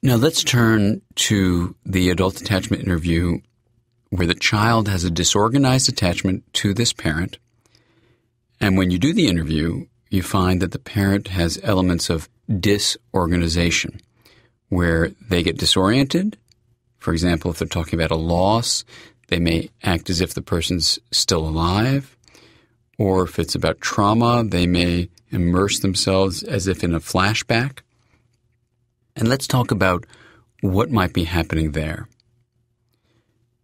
Now let's turn to the adult attachment interview where the child has a disorganized attachment to this parent. And when you do the interview, you find that the parent has elements of disorganization, where they get disoriented. For example, if they're talking about a loss, they may act as if the person's still alive. Or if it's about trauma, they may immerse themselves as if in a flashback. And let's talk about what might be happening there.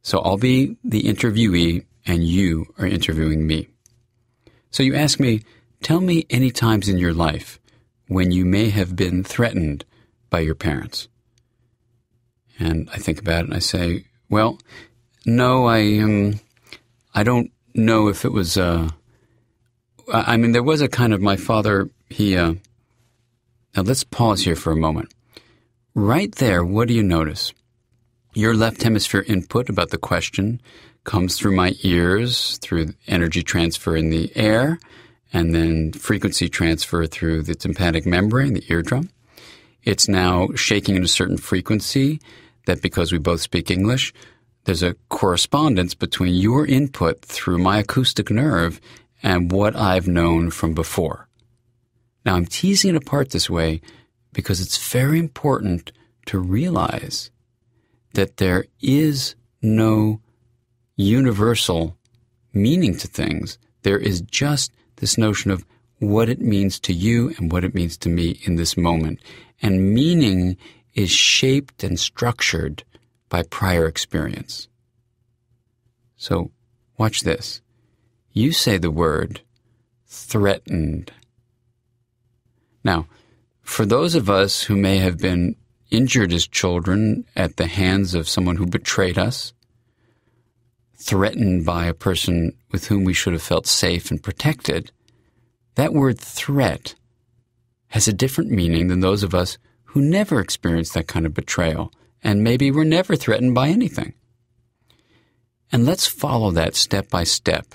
So I'll be the interviewee and you are interviewing me. So you ask me, tell me any times in your life when you may have been threatened by your parents. And I think about it and I say, well, no, I don't know if it was, there was a kind of my father, now let's pause here for a moment. Right there, what do you notice? Your left hemisphere input about the question comes through my ears, through energy transfer in the air, and then frequency transfer through the tympanic membrane, the eardrum. It's now shaking in a certain frequency that because we both speak English, there's a correspondence between your input through my acoustic nerve and what I've known from before. Now, I'm teasing it apart this way because it's very important to realize that there is no universal meaning to things. There is just this notion of what it means to you and what it means to me in this moment. And meaning is shaped and structured by prior experience. So watch this. You say the word threatened. Now, for those of us who may have been injured as children at the hands of someone who betrayed us, threatened by a person with whom we should have felt safe and protected, that word threat has a different meaning than those of us who never experienced that kind of betrayal and maybe were never threatened by anything. And let's follow that step by step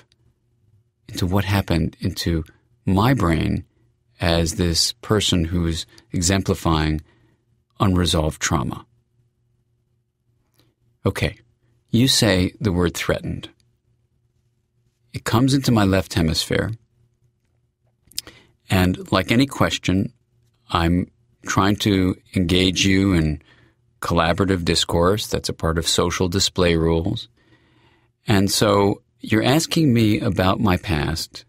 into what happened into my brain as this person who is exemplifying unresolved trauma. Okay, you say the word threatened. It comes into my left hemisphere, and like any question, I'm trying to engage you in collaborative discourse. That's a part of social display rules. And so you're asking me about my past,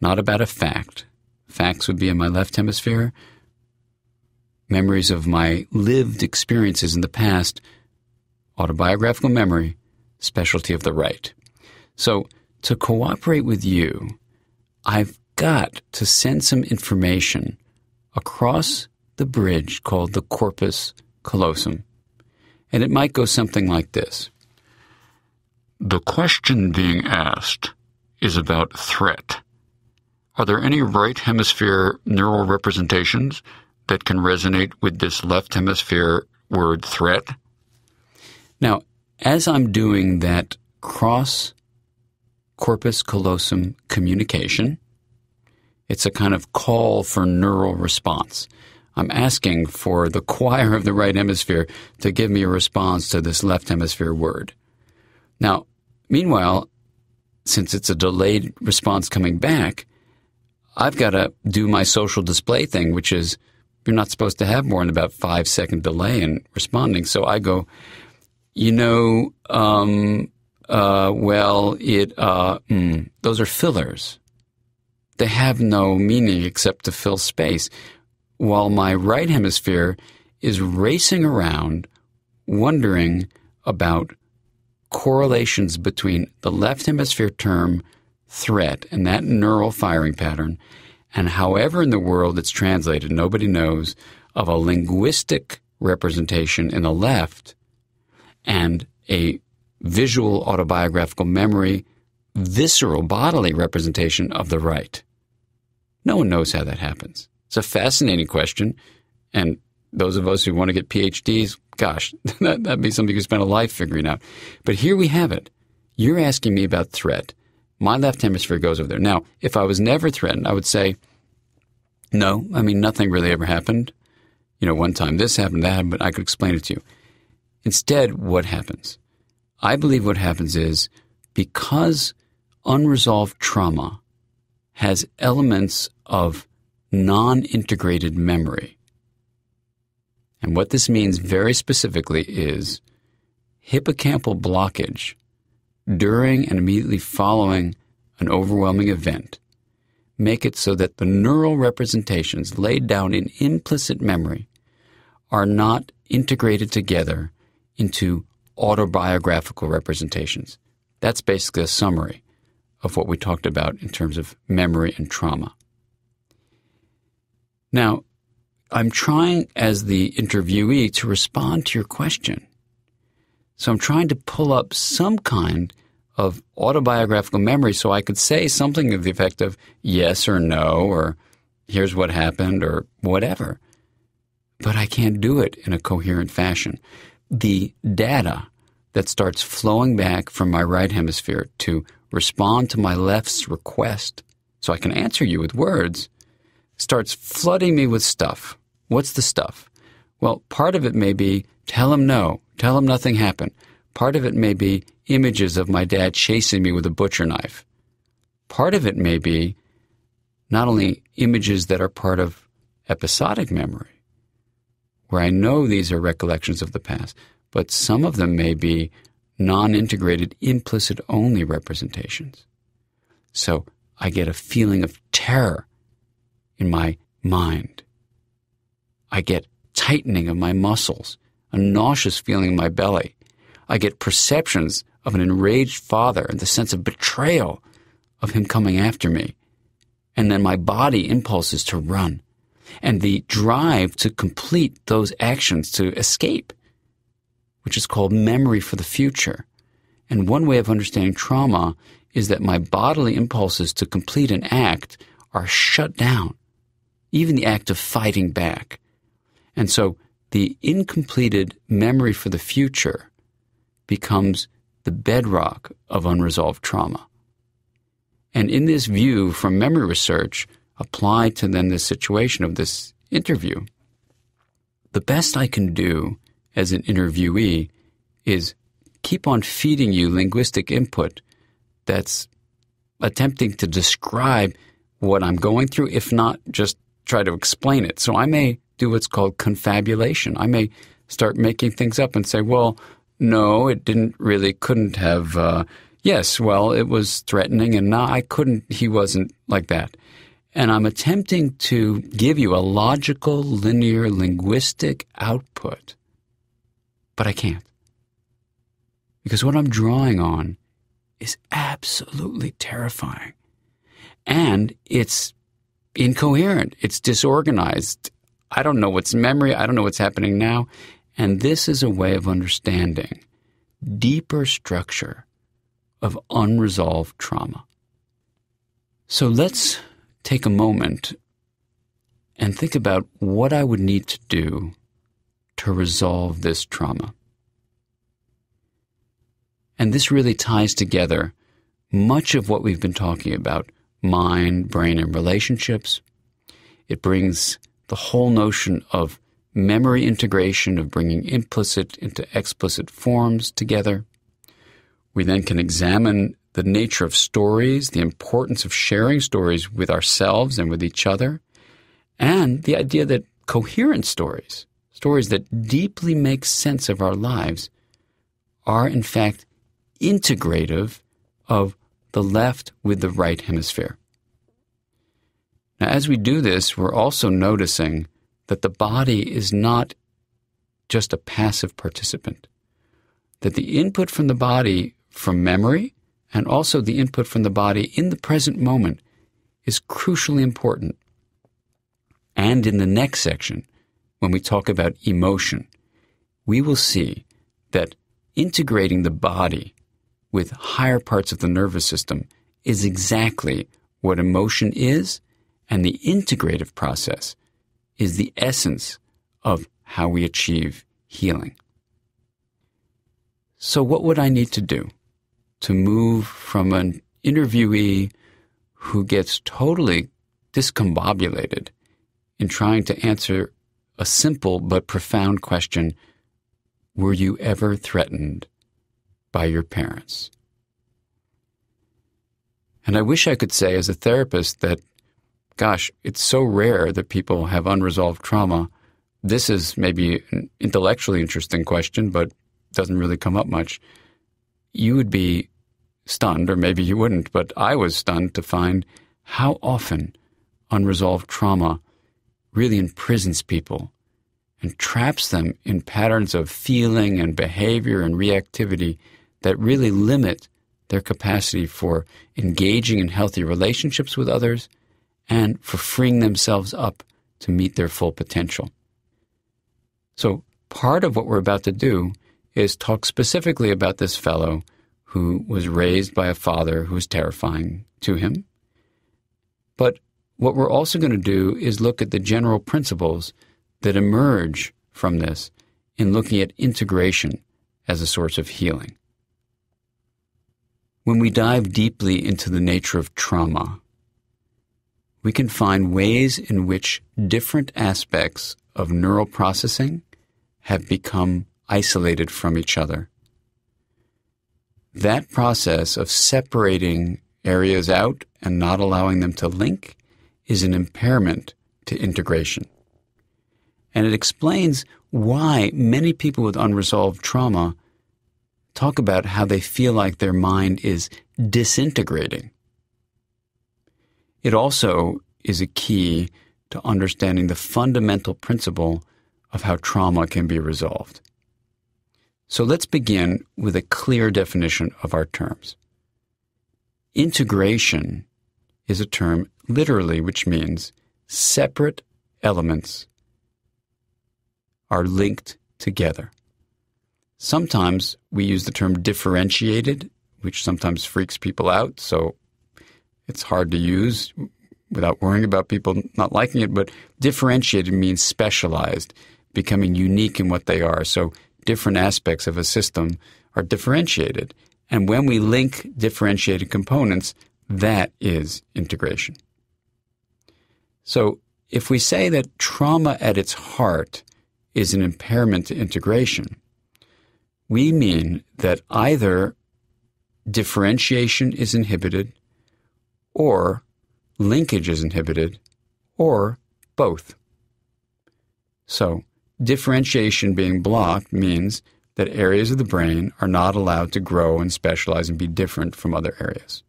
not about a fact. Facts would be in my left hemisphere. Memories of my lived experiences in the past, autobiographical memory, specialty of the right. So to cooperate with you, I've got to send some information across the bridge called the corpus callosum. And it might go something like this. The question being asked is about threat. Are there any right hemisphere neural representations that can resonate with this left hemisphere word threat? Now, as I'm doing that cross corpus callosum communication, it's a kind of call for neural response. I'm asking for the choir of the right hemisphere to give me a response to this left hemisphere word. Now, meanwhile, since it's a delayed response coming back, I've got to do my social display thing, which is you're not supposed to have more than about 5-second delay in responding. So I go, those are fillers. They have no meaning except to fill space, while my right hemisphere is racing around wondering about correlations between the left hemisphere term threat and that neural firing pattern, and however in the world it's translated, nobody knows, of a linguistic representation in the left and a visual autobiographical memory, visceral bodily representation of the right. No one knows how that happens. It's a fascinating question, and those of us who want to get PhDs, gosh, that'd be something you could spend a life figuring out. But here we have it. You're asking me about threat. My left hemisphere goes over there. Now, if I was never threatened, I would say, no, nothing really ever happened. one time this happened, that happened, but I could explain it to you. Instead, what happens? I believe what happens is because unresolved trauma has elements of non-integrated memory. And what this means very specifically is hippocampal blockage during and immediately following an overwhelming event make it so that the neural representations laid down in implicit memory are not integrated together into autobiographical representations. That's basically a summary of what we talked about in terms of memory and trauma. Now, I'm trying as the interviewee to respond to your question. So I'm trying to pull up some kind of autobiographical memory so I could say something of the effect of yes or no, or here's what happened, or whatever. But I can't do it in a coherent fashion. The data that starts flowing back from my right hemisphere to respond to my left's request so I can answer you with words starts flooding me with stuff. What's the stuff? Well, part of it may be tell him no, tell him nothing happened. Part of it may be images of my dad chasing me with a butcher knife. Part of it may be not only images that are part of episodic memory, where I know these are recollections of the past, but some of them may be non-integrated, implicit-only representations. So I get a feeling of terror in my mind. I get tightening of my muscles, a nauseous feeling in my belly. I get perceptions of an enraged father and the sense of betrayal of him coming after me. And then my body impulses to run and the drive to complete those actions to escape, which is called memory for the future. And one way of understanding trauma is that my bodily impulses to complete an act are shut down, even the act of fighting back. And so the incompleted memory for the future becomes the bedrock of unresolved trauma. And in this view from memory research, applied to then this situation of this interview, the best I can do as an interviewee is keep on feeding you linguistic input that's attempting to describe what I'm going through, if not just try to explain it. So I may do what's called confabulation. I may start making things up and say, well, no, it couldn't have, yes, well, it was threatening, and no, he wasn't like that. And I'm attempting to give you a logical, linear, linguistic output, but I can't. Because what I'm drawing on is absolutely terrifying. And it's incoherent. It's disorganized. I don't know what's memory. I don't know what's happening now. And this is a way of understanding deeper structure of unresolved trauma. So let's take a moment and think about what I would need to do to resolve this trauma. And this really ties together much of what we've been talking about, mind, brain, and relationships. It brings the whole notion of memory integration, of bringing implicit into explicit forms together. We then can examine the nature of stories, the importance of sharing stories with ourselves and with each other, and the idea that coherent stories, stories that deeply make sense of our lives, are in fact integrative of the left with the right hemisphere. Now, as we do this, we're also noticing that the body is not just a passive participant, that the input from the body from memory and also the input from the body in the present moment is crucially important. And in the next section, when we talk about emotion, we will see that integrating the body with higher parts of the nervous system is exactly what emotion is, and the integrative process is the essence of how we achieve healing. So what would I need to do to move from an interviewee who gets totally discombobulated in trying to answer a simple but profound question: were you ever threatened by your parents? And I wish I could say as a therapist that, gosh, it's so rare that people have unresolved trauma. This is maybe an intellectually interesting question, but doesn't really come up much. You would be stunned, or maybe you wouldn't, but I was stunned to find how often unresolved trauma really imprisons people and traps them in patterns of feeling and behavior and reactivity that really limit their capacity for engaging in healthy relationships with others and for freeing themselves up to meet their full potential. So part of what we're about to do is talk specifically about this fellow who was raised by a father who was terrifying to him. But what we're also going to do is look at the general principles that emerge from this in looking at integration as a source of healing. When we dive deeply into the nature of trauma, we can find ways in which different aspects of neural processing have become isolated from each other. That process of separating areas out and not allowing them to link is an impairment to integration. And it explains why many people with unresolved trauma talk about how they feel like their mind is disintegrating. It also is a key to understanding the fundamental principle of how trauma can be resolved. So let's begin with a clear definition of our terms. Integration is a term literally which means separate elements are linked together. Sometimes we use the term differentiated, which sometimes freaks people out, so it's hard to use without worrying about people not liking it, but differentiated means specialized, becoming unique in what they are. So different aspects of a system are differentiated. And when we link differentiated components, that is integration. So if we say that trauma at its heart is an impairment to integration, we mean that either differentiation is inhibited, or linkage is inhibited, or both. So differentiation being blocked means that areas of the brain are not allowed to grow and specialize and be different from other areas.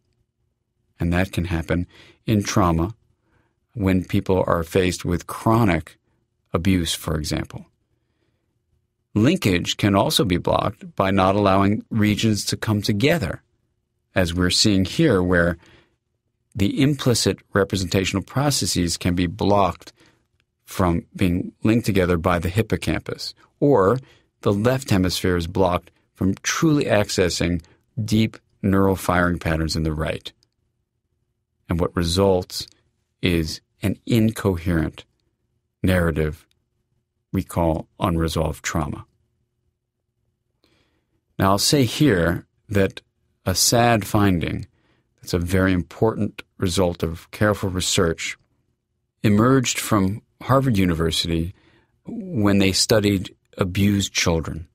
And that can happen in trauma when people are faced with chronic abuse, for example. Linkage can also be blocked by not allowing regions to come together, as we're seeing here, where the implicit representational processes can be blocked from being linked together by the hippocampus, or the left hemisphere is blocked from truly accessing deep neural firing patterns in the right. And what results is an incoherent narrative we call unresolved trauma. Now, I'll say here that a sad finding that's a very important result of careful research emerged from Harvard University when they studied abused children.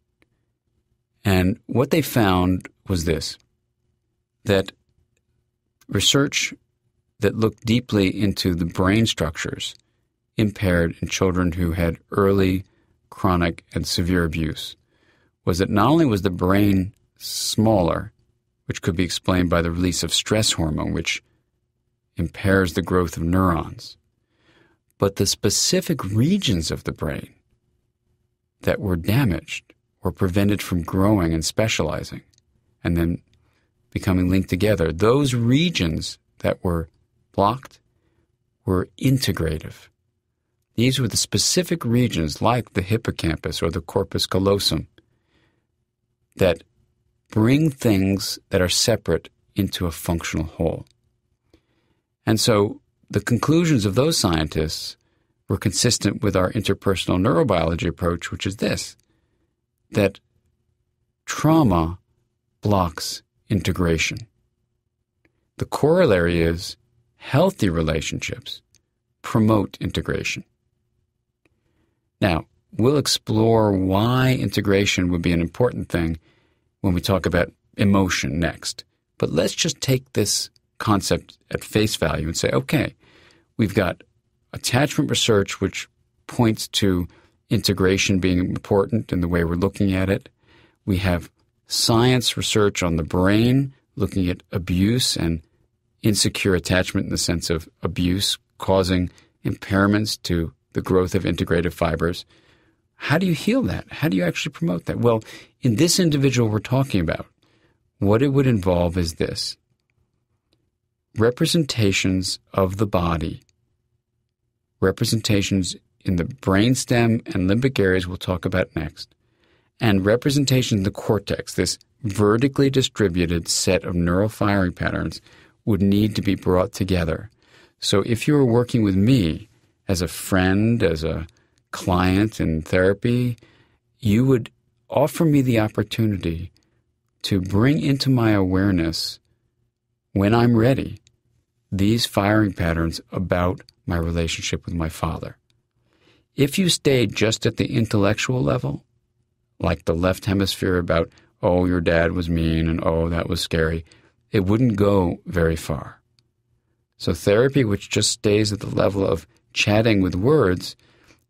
And what they found was this, that research that looked deeply into the brain structures impaired in children who had early, chronic, and severe abuse was that not only was the brain smaller, which could be explained by the release of stress hormone, which impairs the growth of neurons, but the specific regions of the brain that were damaged or prevented from growing and specializing and then becoming linked together, those regions that were blocked were integrative. These were the specific regions like the hippocampus or the corpus callosum that bring things that are separate into a functional whole. And so the conclusions of those scientists were consistent with our interpersonal neurobiology approach, which is this, that trauma blocks integration. The corollary is healthy relationships promote integration. Now, we'll explore why integration would be an important thing when we talk about emotion next. But let's just take this concept at face value and say, okay, we've got attachment research which points to integration being important in the way we're looking at it. We have science research on the brain looking at abuse and insecure attachment in the sense of abuse causing impairments to the growth of integrative fibers. How do you heal that? How do you actually promote that? Well, in this individual we're talking about, what it would involve is this: representations of the body, representations in the brainstem and limbic areas we'll talk about next, and representation in the cortex, this vertically distributed set of neural firing patterns, would need to be brought together. So if you were working with me as a friend, as a client in therapy, you would offer me the opportunity to bring into my awareness, when I'm ready, these firing patterns about my relationship with my father. If you stayed just at the intellectual level, like the left hemisphere about, oh, your dad was mean and oh, that was scary, it wouldn't go very far. So therapy, which just stays at the level of chatting with words,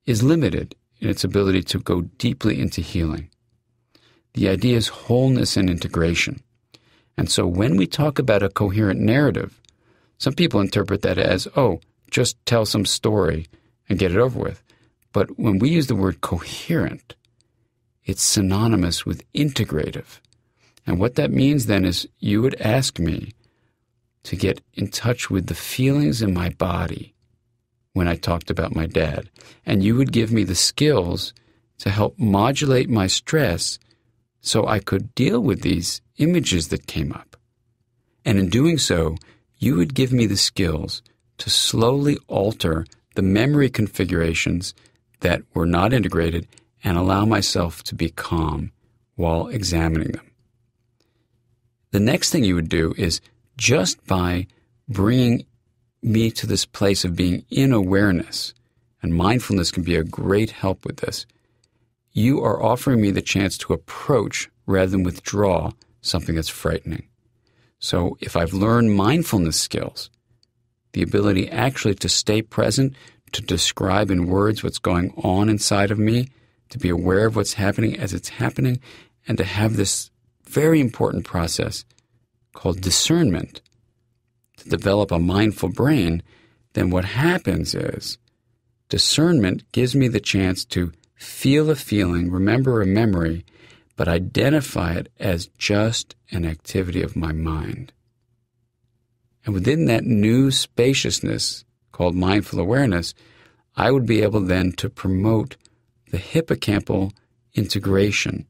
is limited in its ability to go deeply into healing. The idea is wholeness and integration. And so when we talk about a coherent narrative, some people interpret that as, oh, just tell some story and get it over with. But when we use the word coherent, it's synonymous with integrative. And what that means then is you would ask me to get in touch with the feelings in my body when I talked about my dad. And you would give me the skills to help modulate my stress so I could deal with these images that came up. And in doing so, you would give me the skills to slowly alter the memory configurations that were not integrated and allow myself to be calm while examining them. The next thing you would do is, just by bringing me to this place of being in awareness, and mindfulness can be a great help with this, you are offering me the chance to approach rather than withdraw something that's frightening. So if I've learned mindfulness skills, the ability actually to stay present, to describe in words what's going on inside of me, to be aware of what's happening as it's happening, and to have this very important process called discernment to develop a mindful brain, then what happens is discernment gives me the chance to feel a feeling, remember a memory, but identify it as just an activity of my mind. And within that new spaciousness called mindful awareness, I would be able then to promote the hippocampal integration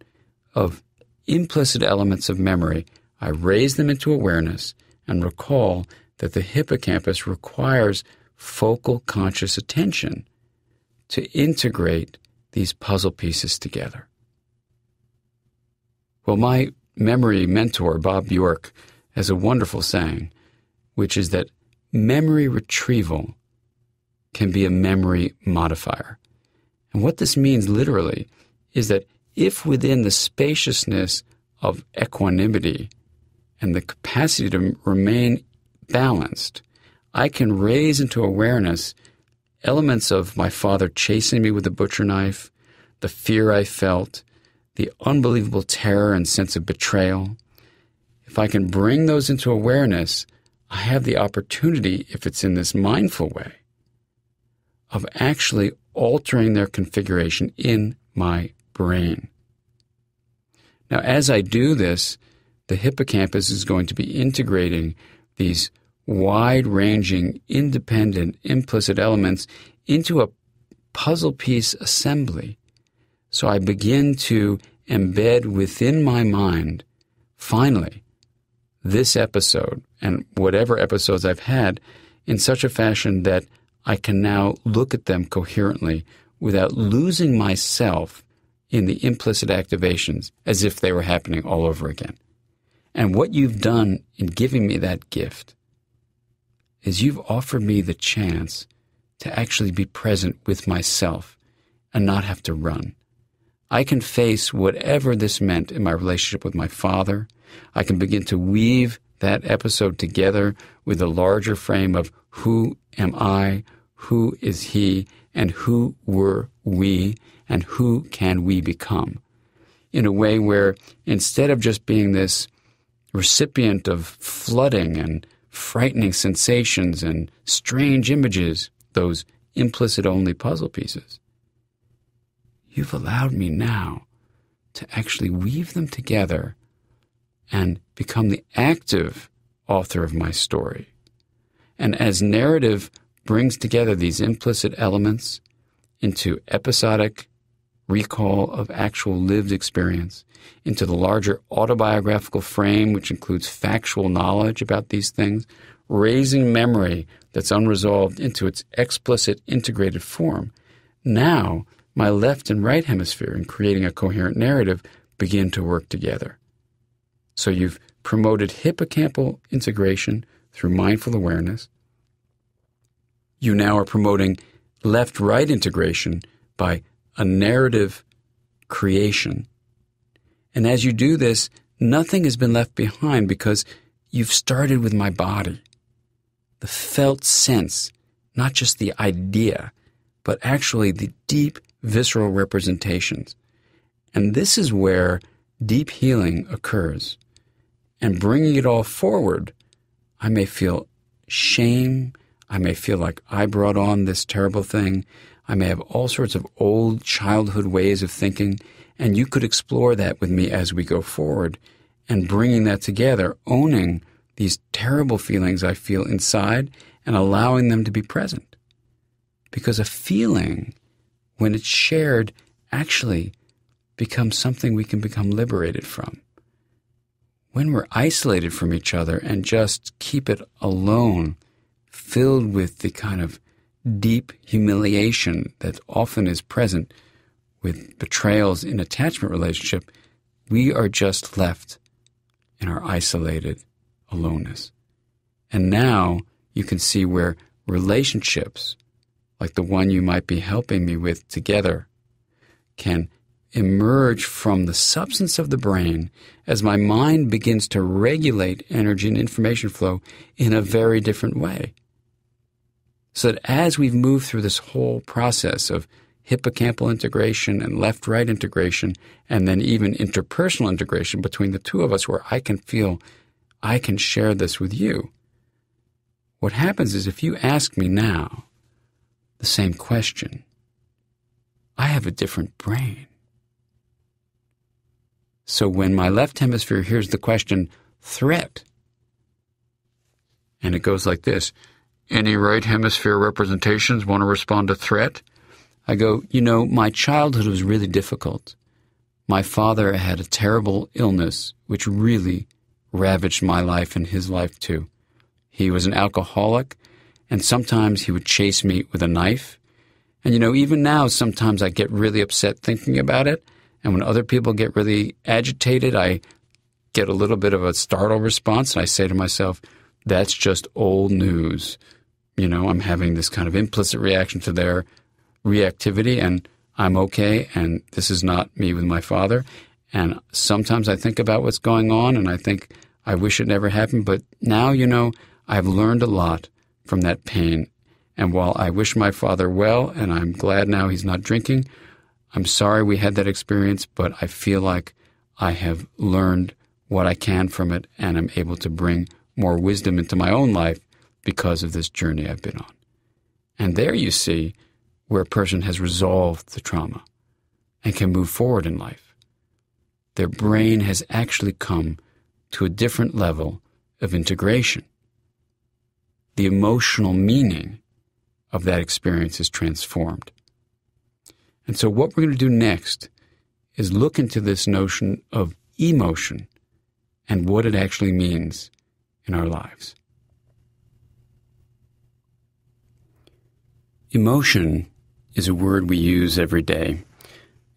of implicit elements of memory. I raise them into awareness and recall that the hippocampus requires focal conscious attention to integrate these puzzle pieces together. Well, my memory mentor, Bob Bjork, has a wonderful saying, which is that memory retrieval can be a memory modifier. And what this means literally is that if within the spaciousness of equanimity and the capacity to remain balanced, I can raise into awareness elements of my father chasing me with a butcher knife, the fear I felt, the unbelievable terror and sense of betrayal. If I can bring those into awareness, I have the opportunity, if it's in this mindful way, of actually altering their configuration in my brain. Now, as I do this, the hippocampus is going to be integrating these wide-ranging, independent, implicit elements into a puzzle piece assembly. So I begin to embed within my mind, finally, this episode and whatever episodes I've had in such a fashion that I can now look at them coherently without losing myself in the implicit activations as if they were happening all over again. And what you've done in giving me that gift is you've offered me the chance to actually be present with myself and not have to run. I can face whatever this meant in my relationship with my father. I can begin to weave that episode together with the larger frame of who am I, who is he, and who were we, and who can we become, in a way where instead of just being this recipient of flooding and frightening sensations and strange images, those implicit-only puzzle pieces, you've allowed me now to actually weave them together and become the active author of my story. And as narrative brings together these implicit elements into episodic recall of actual lived experience, into the larger autobiographical frame, which includes factual knowledge about these things, raising memory that's unresolved into its explicit integrated form, now my left and right hemisphere in creating a coherent narrative begin to work together. So you've promoted hippocampal integration through mindful awareness. You now are promoting left-right integration by a narrative creation. And as you do this, nothing has been left behind because you've started with my body. The felt sense, not just the idea, but actually the deep visceral representations. And this is where deep healing occurs. And bringing it all forward, I may feel shame. I may feel like I brought on this terrible thing. I may have all sorts of old childhood ways of thinking, and you could explore that with me as we go forward, and bringing that together, owning these terrible feelings I feel inside and allowing them to be present. Because a feeling, when it's shared, actually becomes something we can become liberated from. When we're isolated from each other and just keep it alone, filled with the kind of deep humiliation that often is present with betrayals in attachment relationship, we are just left in our isolated aloneness. And now you can see where relationships, like the one you might be helping me with together, can emerge from the substance of the brain as my mind begins to regulate energy and information flow in a very different way. So that as we've moved through this whole process of hippocampal integration and left-right integration, and then even interpersonal integration between the two of us, where I can feel I can share this with you, what happens is if you ask me now the same question, I have a different brain. So when my left hemisphere hears the question, threat, and it goes like this, any right hemisphere representations want to respond to threat? I go, my childhood was really difficult. My father had a terrible illness which really ravaged my life and his life too. He was an alcoholic, and sometimes he would chase me with a knife. And even now, sometimes I get really upset thinking about it. And when other people get really agitated, I get a little bit of a startle response. And I say to myself, that's just old news. I'm having this kind of implicit reaction to their reactivity, and I'm okay, and this is not me with my father. And sometimes I think about what's going on, and I think I wish it never happened. But now, I've learned a lot from that pain. And while I wish my father well, and I'm glad now he's not drinking, I'm sorry we had that experience, but I feel like I have learned what I can from it, and I'm able to bring more wisdom into my own life because of this journey I've been on. And there you see where a person has resolved the trauma and can move forward in life. Their brain has actually come to a different level of integration. The emotional meaning of that experience is transformed. And so what we're going to do next is look into this notion of emotion and what it actually means in our lives. Emotion is a word we use every day.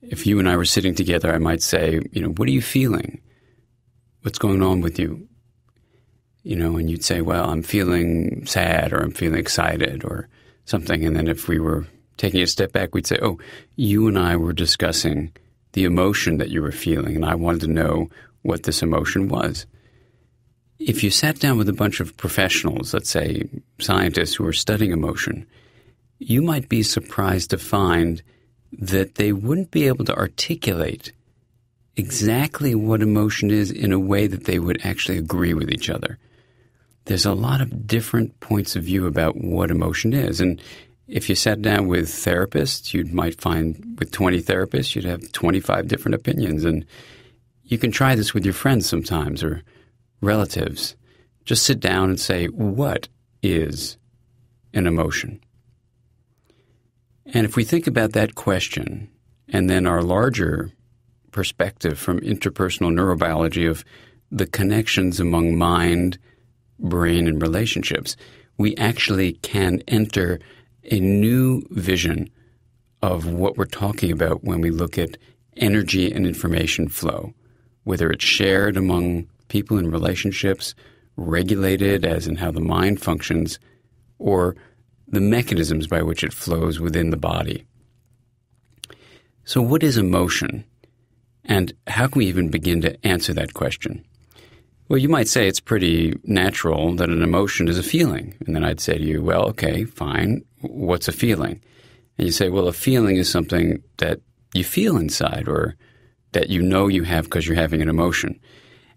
If you and I were sitting together, I might say, what are you feeling? What's going on with you? And you'd say, well, I'm feeling sad, or I'm feeling excited, or something. And then if we were taking a step back, we'd say, oh, you and I were discussing the emotion that you were feeling, and I wanted to know what this emotion was. If you sat down with a bunch of professionals, let's say scientists who are studying emotion, you might be surprised to find that they wouldn't be able to articulate exactly what emotion is in a way that they would actually agree with each other. There's a lot of different points of view about what emotion is. And if you sat down with therapists, you might find with 20 therapists, you'd have 25 different opinions. And you can try this with your friends sometimes or relatives. Just sit down and say, what is an emotion? And if we think about that question, and then our larger perspective from interpersonal neurobiology of the connections among mind, brain, and relationships, we actually can enter a new vision of what we're talking about when we look at energy and information flow, whether it's shared among people in relationships, regulated as in how the mind functions, or the mechanisms by which it flows within the body. So what is emotion? And how can we even begin to answer that question? Well, you might say it's pretty natural that an emotion is a feeling. And then I'd say to you, well, okay, fine. What's a feeling? And you say, well, a feeling is something that you feel inside or that you know you have because you're having an emotion.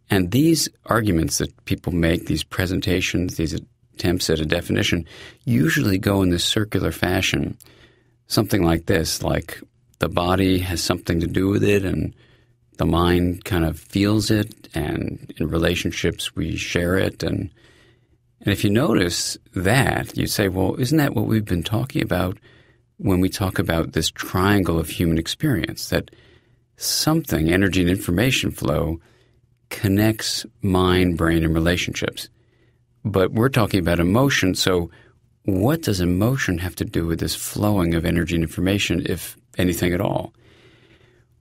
And these arguments that people make, these presentations, these attempts at a definition, usually go in this circular fashion. Something like this, like the body has something to do with it and the mind kind of feels it, and in relationships we share it. And if you notice that, you say, well, isn't that what we've been talking about when we talk about this triangle of human experience, that something, energy and information flow, connects mind, brain, and relationships? But we're talking about emotion, so what does emotion have to do with this flowing of energy and information, if anything at all?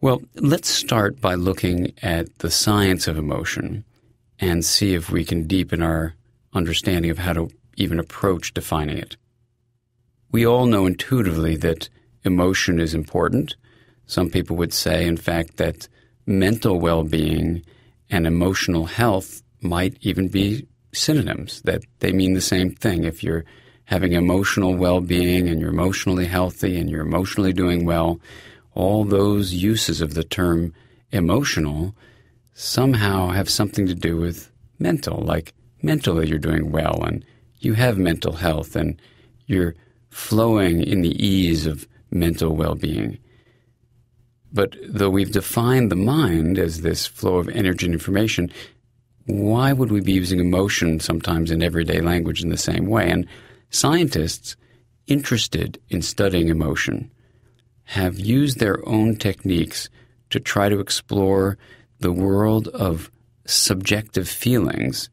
Well, let's start by looking at the science of emotion and see if we can deepen our understanding of how to even approach defining it. We all know intuitively that emotion is important. Some people would say, in fact, that mental well-being and emotional health might even be synonyms, that they mean the same thing. If you're having emotional well-being and you're emotionally healthy and you're emotionally doing well, all those uses of the term emotional somehow have something to do with mental, like mentally you're doing well and you have mental health and you're flowing in the ease of mental well-being. But though we've defined the mind as this flow of energy and information, why would we be using emotion sometimes in everyday language in the same way? And scientists interested in studying emotion have used their own techniques to try to explore the world of subjective feelings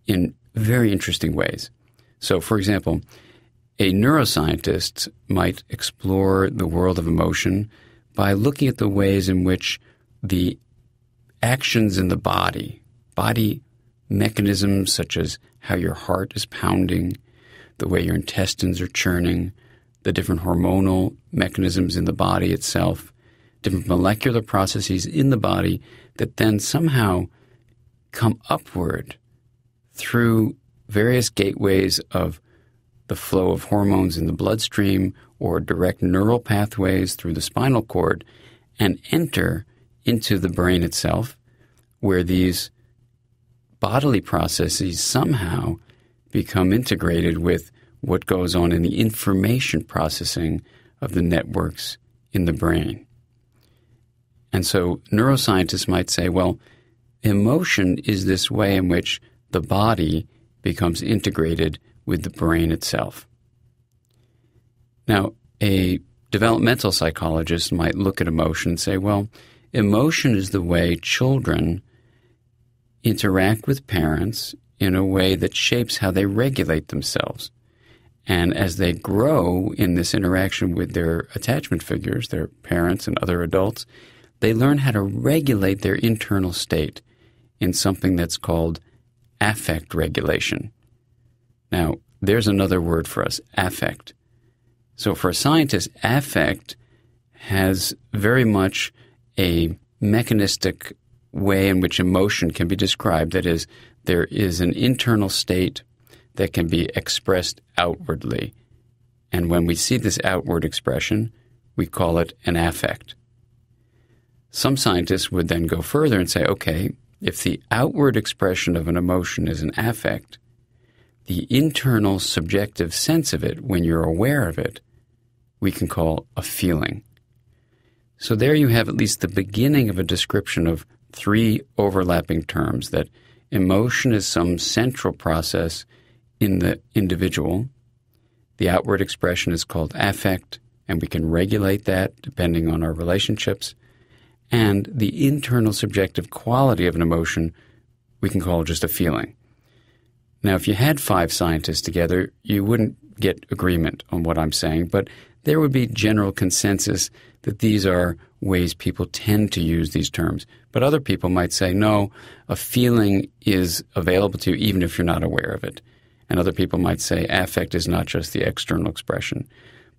in very interesting ways. So, for example, a neuroscientist might explore the world of emotion by looking at the ways in which the actions in the body mechanisms such as how your heart is pounding, the way your intestines are churning, the different hormonal mechanisms in the body itself, different molecular processes in the body that then somehow come upward through various gateways of the flow of hormones in the bloodstream or direct neural pathways through the spinal cord and enter into the brain itself, where these bodily processes somehow become integrated with what goes on in the information processing of the networks in the brain. And so neuroscientists might say, well, emotion is this way in which the body becomes integrated with the brain itself. Now, a developmental psychologist might look at emotion and say, well, emotion is the way children interact with parents in a way that shapes how they regulate themselves. And as they grow in this interaction with their attachment figures, their parents and other adults, they learn how to regulate their internal state in something that's called affect regulation. Now, there's another word for us, affect. So for a scientist, affect has very much a mechanistic way in which emotion can be described. That is, there is an internal state that can be expressed outwardly. And when we see this outward expression, we call it an affect. Some scientists would then go further and say, okay, if the outward expression of an emotion is an affect, the internal subjective sense of it, when you're aware of it, we can call a feeling. So there you have at least the beginning of a description of three overlapping terms, that emotion is some central process in the individual. The outward expression is called affect, and we can regulate that depending on our relationships. And the internal subjective quality of an emotion we can call just a feeling. Now, if you had 5 scientists together, you wouldn't get agreement on what I'm saying, but there would be general consensus that these are ways people tend to use these terms. But other people might say, no, a feeling is available to you even if you're not aware of it. And other people might say affect is not just the external expression.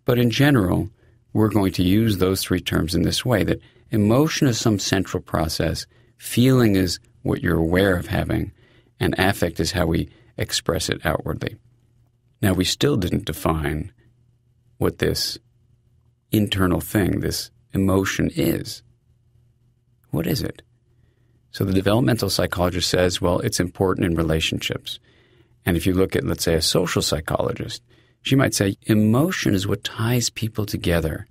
But in general, we're going to use those 3 terms in this way, that emotion is some central process, feeling is what you're aware of having, and affect is how we express it outwardly. Now, we still didn't define what this internal thing, this emotion is. What is it? So the developmental psychologist says, well, it's important in relationships. And if you look at, let's say, a social psychologist, she might say emotion is what ties people together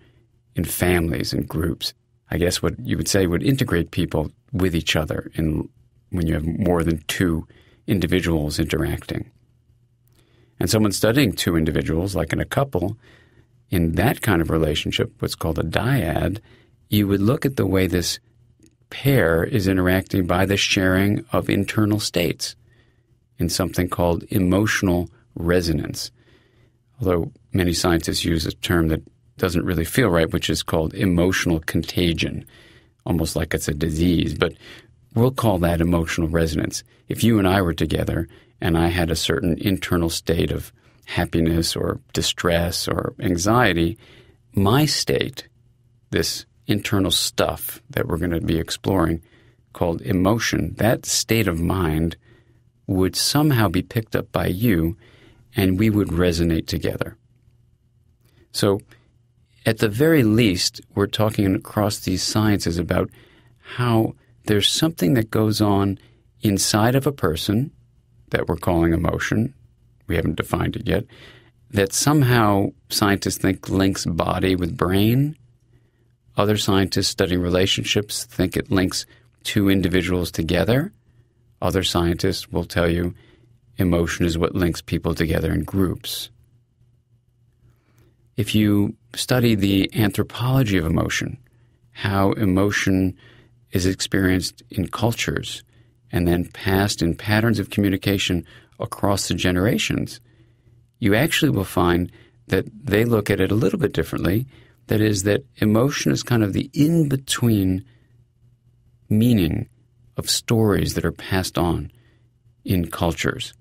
in families and groups. I guess what you would say would integrate people with each other when you have more than 2 individuals interacting. And someone studying 2 individuals, like in a couple, in that kind of relationship, what's called a dyad, you would look at the way this pair is interacting by the sharing of internal states in something called emotional resonance. Although many scientists use a term that doesn't really feel right, which is called emotional contagion, almost like it's a disease, but we'll call that emotional resonance. If you and I were together and I had a certain internal state of happiness or distress or anxiety, my state, this internal stuff that we're going to be exploring called emotion, that state of mind would somehow be picked up by you and we would resonate together. So at the very least, we're talking across these sciences about how there's something that goes on inside of a person that we're calling emotion. We haven't defined it yet. That somehow scientists think links body with brain. Other scientists studying relationships think it links 2 individuals together. Other scientists will tell you emotion is what links people together in groups. If you study the anthropology of emotion, how emotion is experienced in cultures and then passed in patterns of communication across the generations, you actually will find that they look at it a little bit differently. That is, that emotion is kind of the in-between meaning of stories that are passed on in cultures.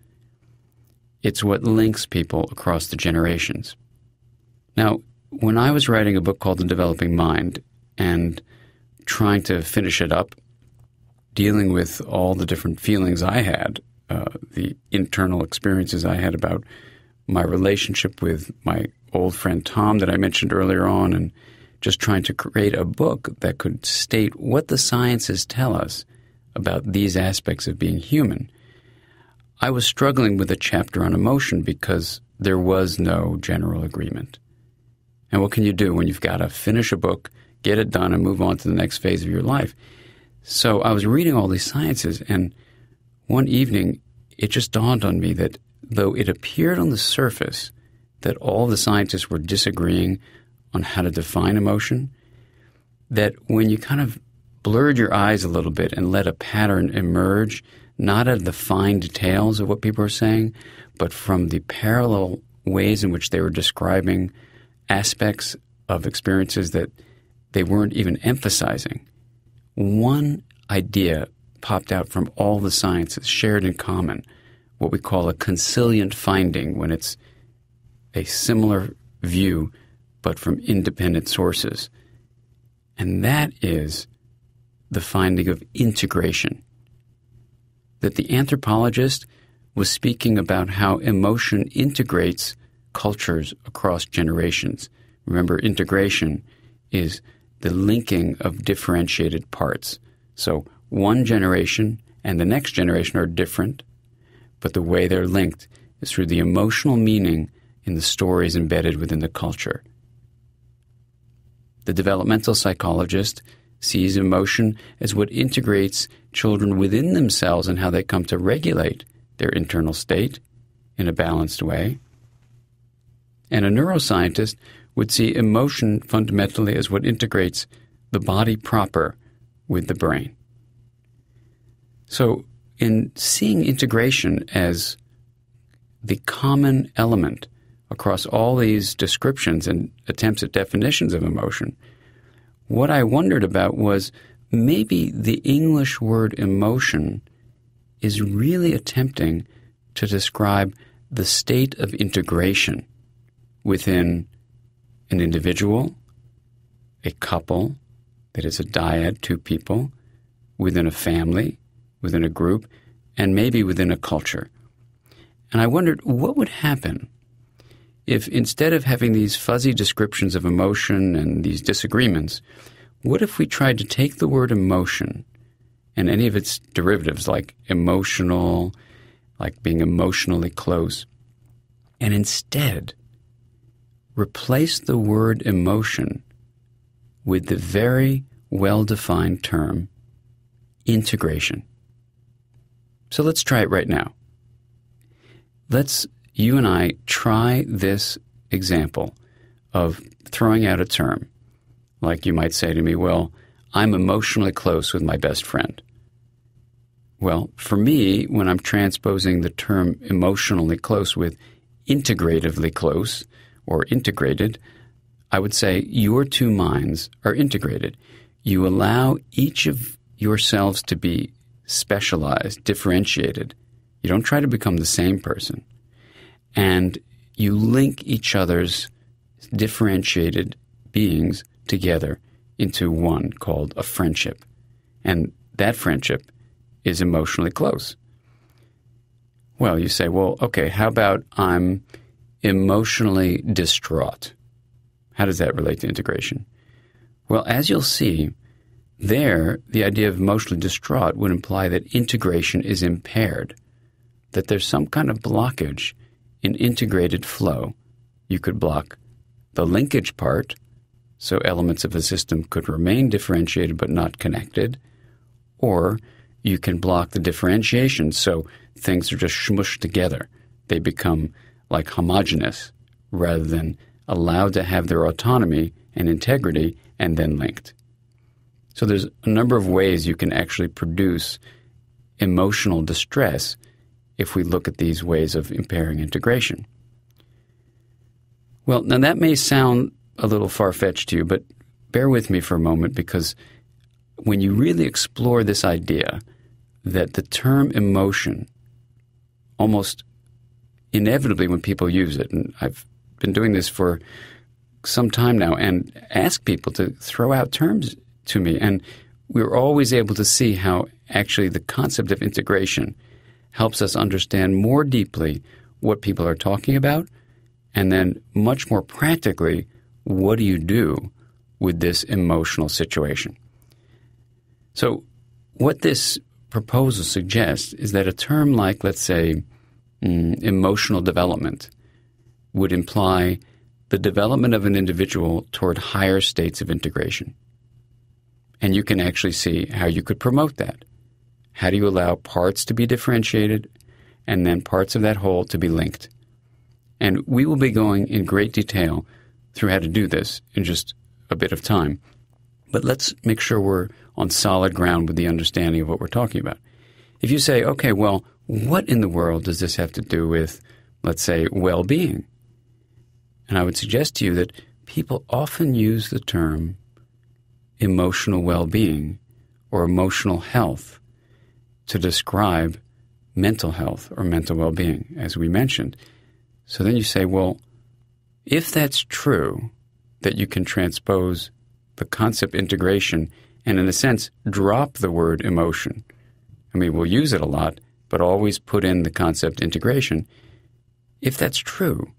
It's what links people across the generations. Now, when I was writing a book called The Developing Mind and trying to finish it up, dealing with all the different feelings I had, the internal experiences I had about my relationship with my old friend Tom that I mentioned earlier on, and just trying to create a book that could state what the sciences tell us about these aspects of being human, I was struggling with a chapter on emotion because there was no general agreement. And what can you do when you've got to finish a book, get it done, and move on to the next phase of your life? So I was reading all these sciences, and one evening it just dawned on me that though it appeared on the surface that all the scientists were disagreeing on how to define emotion, that when you kind of blurred your eyes a little bit and let a pattern emerge, not out of the fine details of what people are saying, but from the parallel ways in which they were describing aspects of experiences that they weren't even emphasizing, one idea popped out from all the sciences shared in common, what we call a consilient finding, when it's a similar view but from independent sources. And that is the finding of integration. That the anthropologist was speaking about how emotion integrates cultures across generations. Remember, integration is the linking of differentiated parts. So one generation and the next generation are different, but the way they're linked is through the emotional meaning in the stories embedded within the culture. The developmental psychologist sees emotion as what integrates children within themselves and how they come to regulate their internal state in a balanced way. And a neuroscientist would see emotion fundamentally as what integrates the body proper with the brain. So in seeing integration as the common element across all these descriptions and attempts at definitions of emotion, what I wondered about was maybe the English word emotion is really attempting to describe the state of integration within an individual, a couple, that is a dyad, two people, within a family, within a group, and maybe within a culture. And I wondered what would happen if instead of having these fuzzy descriptions of emotion and these disagreements, what if we tried to take the word emotion and any of its derivatives like emotional, like being emotionally close, and instead replace the word emotion with the very well-defined term integration. So let's try it right now. You and I try this example of throwing out a term. Like you might say to me, well, I'm emotionally close with my best friend. Well, for me, when I'm transposing the term emotionally close with integratively close or integrated, I would say your two minds are integrated. You allow each of yourselves to be specialized, differentiated. You don't try to become the same person. And you link each other's differentiated beings together into one called a friendship. And that friendship is emotionally close. Well, you say, well, okay, how about I'm emotionally distraught? How does that relate to integration? Well, as you'll see, there, the idea of emotionally distraught would imply that integration is impaired, that there's some kind of blockage in integrated flow. You could block the linkage part, so elements of a system could remain differentiated but not connected, or you can block the differentiation, so things are just smushed together. They become like homogeneous rather than allowed to have their autonomy and integrity and then linked. So there's a number of ways you can actually produce emotional distress if we look at these ways of impairing integration. Well, now that may sound a little far-fetched to you, but bear with me for a moment, because when you really explore this idea that the term emotion, almost inevitably when people use it, and I've been doing this for some time now and ask people to throw out terms to me, and we're always able to see how actually the concept of integration helps us understand more deeply what people are talking about, and then much more practically, what do you do with this emotional situation? So what this proposal suggests is that a term like, let's say, emotional development would imply the development of an individual toward higher states of integration. And you can actually see how you could promote that. How do you allow parts to be differentiated and then parts of that whole to be linked? And we will be going in great detail through how to do this in just a bit of time. But let's make sure we're on solid ground with the understanding of what we're talking about. If you say, okay, well, what in the world does this have to do with, let's say, well-being? And I would suggest to you that people often use the term emotional well-being or emotional health to describe mental health or mental well-being, as we mentioned. So then you say, well, if that's true, that you can transpose the concept integration and, in a sense, drop the word emotion. I mean, we'll use it a lot, but always put in the concept integration. If that's true,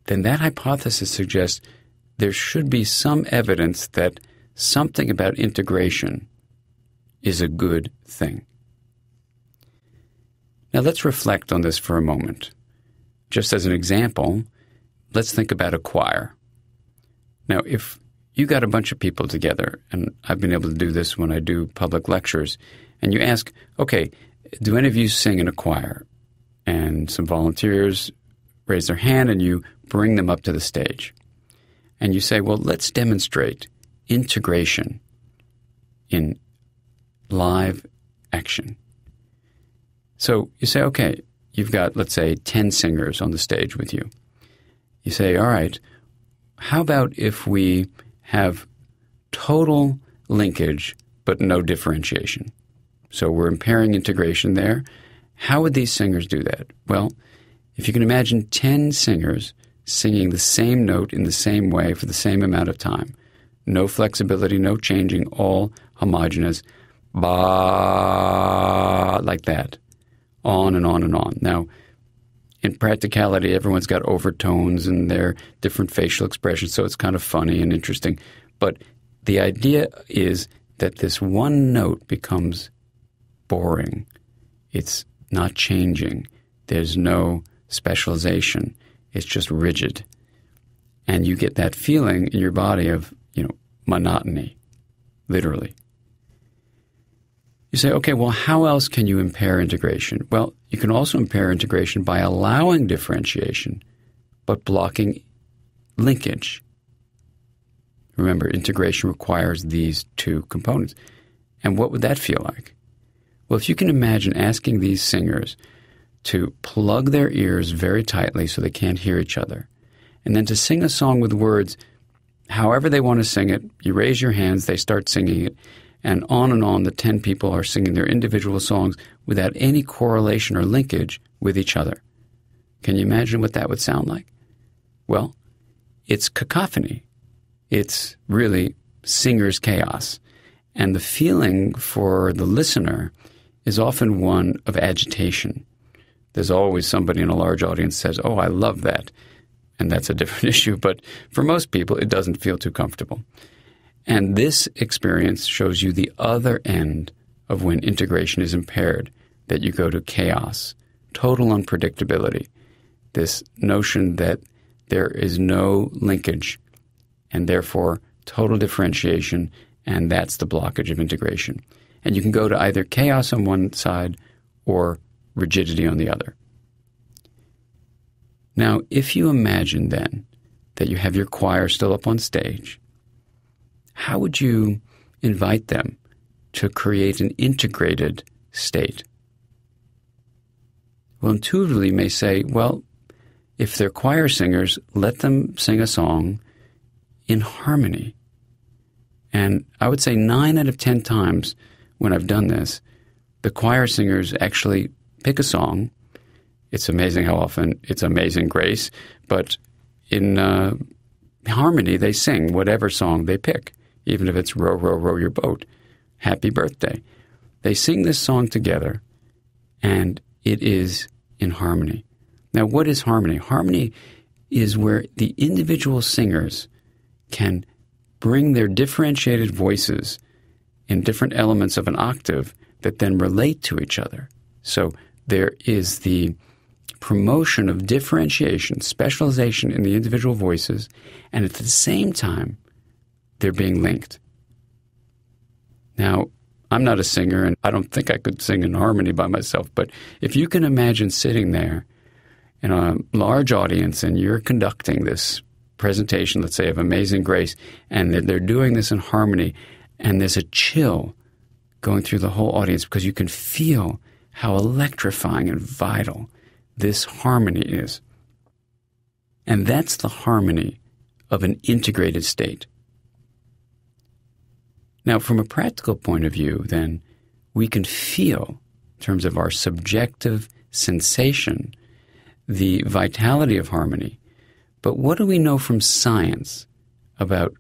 then that hypothesis suggests there should be some evidence that something about integration is a good thing. Now let's reflect on this for a moment. Just as an example, let's think about a choir. Now, if you got a bunch of people together, and I've been able to do this when I do public lectures, and you ask, okay, do any of you sing in a choir? And some volunteers raise their hand, and you bring them up to the stage. And you say, well, let's demonstrate integration in live action. So you say, okay, you've got, let's say, 10 singers on the stage with you. You say, all right, how about if we have total linkage but no differentiation? So we're impairing integration there. How would these singers do that? Well, if you can imagine 10 singers singing the same note in the same way for the same amount of time, no flexibility, no changing, all homogeneous, ba, like that, on and on and on. Now, in practicality, everyone's got overtones and their different facial expressions, so it's kind of funny and interesting. But the idea is that this one note becomes boring. It's not changing. There's no specialization. It's just rigid. And you get that feeling in your body of, monotony, literally. You say, okay, well, how else can you impair integration? Well, you can also impair integration by allowing differentiation, but blocking linkage. Remember, integration requires these two components. And what would that feel like? Well, if you can imagine asking these singers to plug their ears very tightly so they can't hear each other, and then to sing a song with words however they want to sing it, you raise your hands, they start singing it, and on the 10 people are singing their individual songs without any correlation or linkage with each other. Can you imagine what that would sound like? Well, it's cacophony. It's really singer's chaos. And the feeling for the listener is often one of agitation. There's always somebody in a large audience says, oh, I love that. And that's a different issue. But for most people, it doesn't feel too comfortable. And this experience shows you the other end of when integration is impaired, that you go to chaos, total unpredictability, this notion that there is no linkage and therefore total differentiation, and that's the blockage of integration. And you can go to either chaos on one side or rigidity on the other. Now, if you imagine then that you have your choir still up on stage, how would you invite them to create an integrated state? Well, intuitively you may say, well, if they're choir singers, let them sing a song in harmony. And I would say 9 out of 10 times when I've done this, the choir singers actually pick a song. It's amazing how often it's Amazing Grace, but in harmony they sing whatever song they pick, even if it's Row, Row, Row Your Boat, Happy Birthday. They sing this song together, and it is in harmony. Now, what is harmony? Harmony is where the individual singers can bring their differentiated voices in different elements of an octave that then relate to each other. So there is the promotion of differentiation, specialization in the individual voices, and at the same time, they're being linked. Now, I'm not a singer, and I don't think I could sing in harmony by myself, but if you can imagine sitting there in a large audience and you're conducting this presentation, let's say, of Amazing Grace, and they're doing this in harmony, and there's a chill going through the whole audience because you can feel how electrifying and vital this harmony is. And that's the harmony of an integrated state. Now, from a practical point of view, then, we can feel, in terms of our subjective sensation, the vitality of harmony But what do we know from science about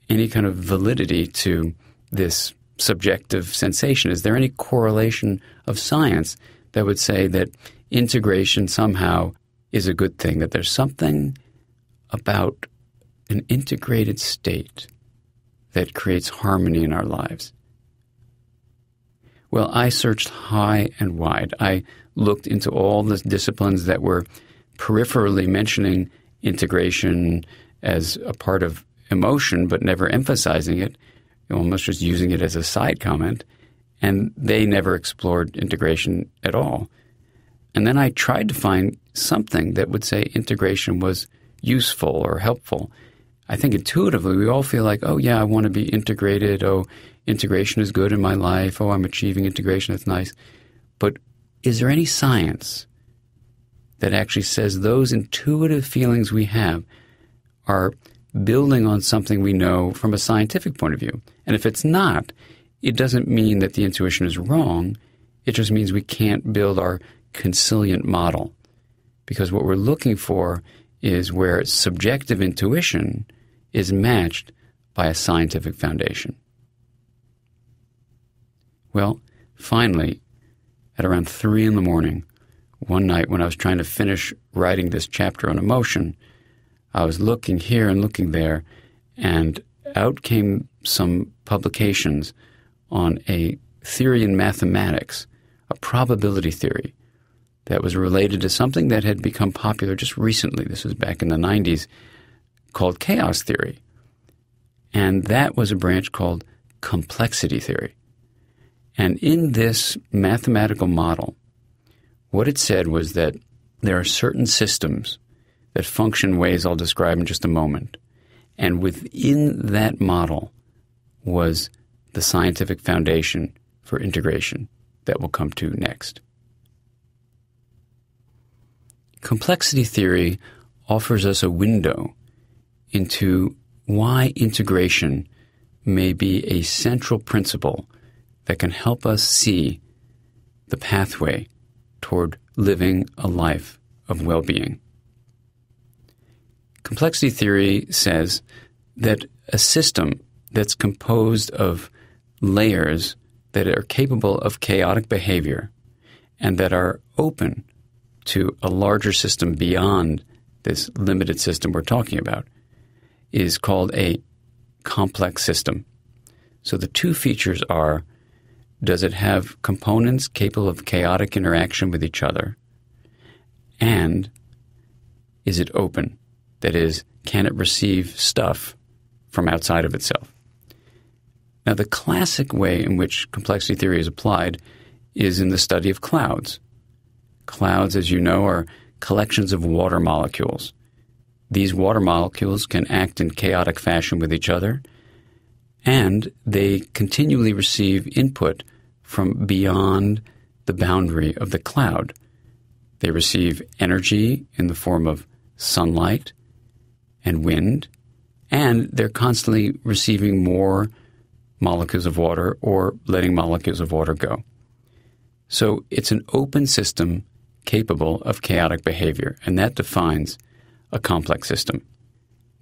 any kind of validity to this subjective sensation? Is there any correlation of science that would say that integration somehow is a good thing, that there's something about an integrated state that creates harmony in our lives? Well, I searched high and wide. I looked into all the disciplines that were peripherally mentioning integration as a part of emotion, but never emphasizing it, almost just using it as a side comment, and they never explored integration at all. And then I tried to find something that would say integration was useful or helpful. I think intuitively we all feel like, oh yeah, I want to be integrated. Oh, integration is good in my life. Oh, I'm achieving integration. That's nice. But is there any science that actually says those intuitive feelings we have are building on something we know from a scientific point of view? And if it's not, it doesn't mean that the intuition is wrong. It just means we can't build our consilient model. Because what we're looking for is where subjective intuition is matched by a scientific foundation. Well, finally, at around 3 a.m, one night when I was trying to finish writing this chapter on emotion, I was looking here and looking there, and out came some publications on a theory in mathematics, a probability theory, that was related to something that had become popular just recently. This was back in the 90s, called chaos theory. And that was a branch called complexity theory. And in this mathematical model, what it said was that there are certain systems that function in ways I'll describe in just a moment. And within that model was the scientific foundation for integration that we'll come to next. Complexity theory offers us a window into why integration may be a central principle that can help us see the pathway toward living a life of well-being. Complexity theory says that a system that's composed of layers that are capable of chaotic behavior and that are open to a larger system beyond this limited system we're talking about is called a complex system. So the two features are, does it have components capable of chaotic interaction with each other? And is it open? That is, can it receive stuff from outside of itself? Now, the classic way in which complexity theory is applied is in the study of clouds. Clouds, as you know, are collections of water molecules. These water molecules can act in chaotic fashion with each other, and they continually receive input from beyond the boundary of the cloud. They receive energy in the form of sunlight and wind, and they're constantly receiving more molecules of water or letting molecules of water go. So it's an open system capable of chaotic behavior, and that defines a complex system.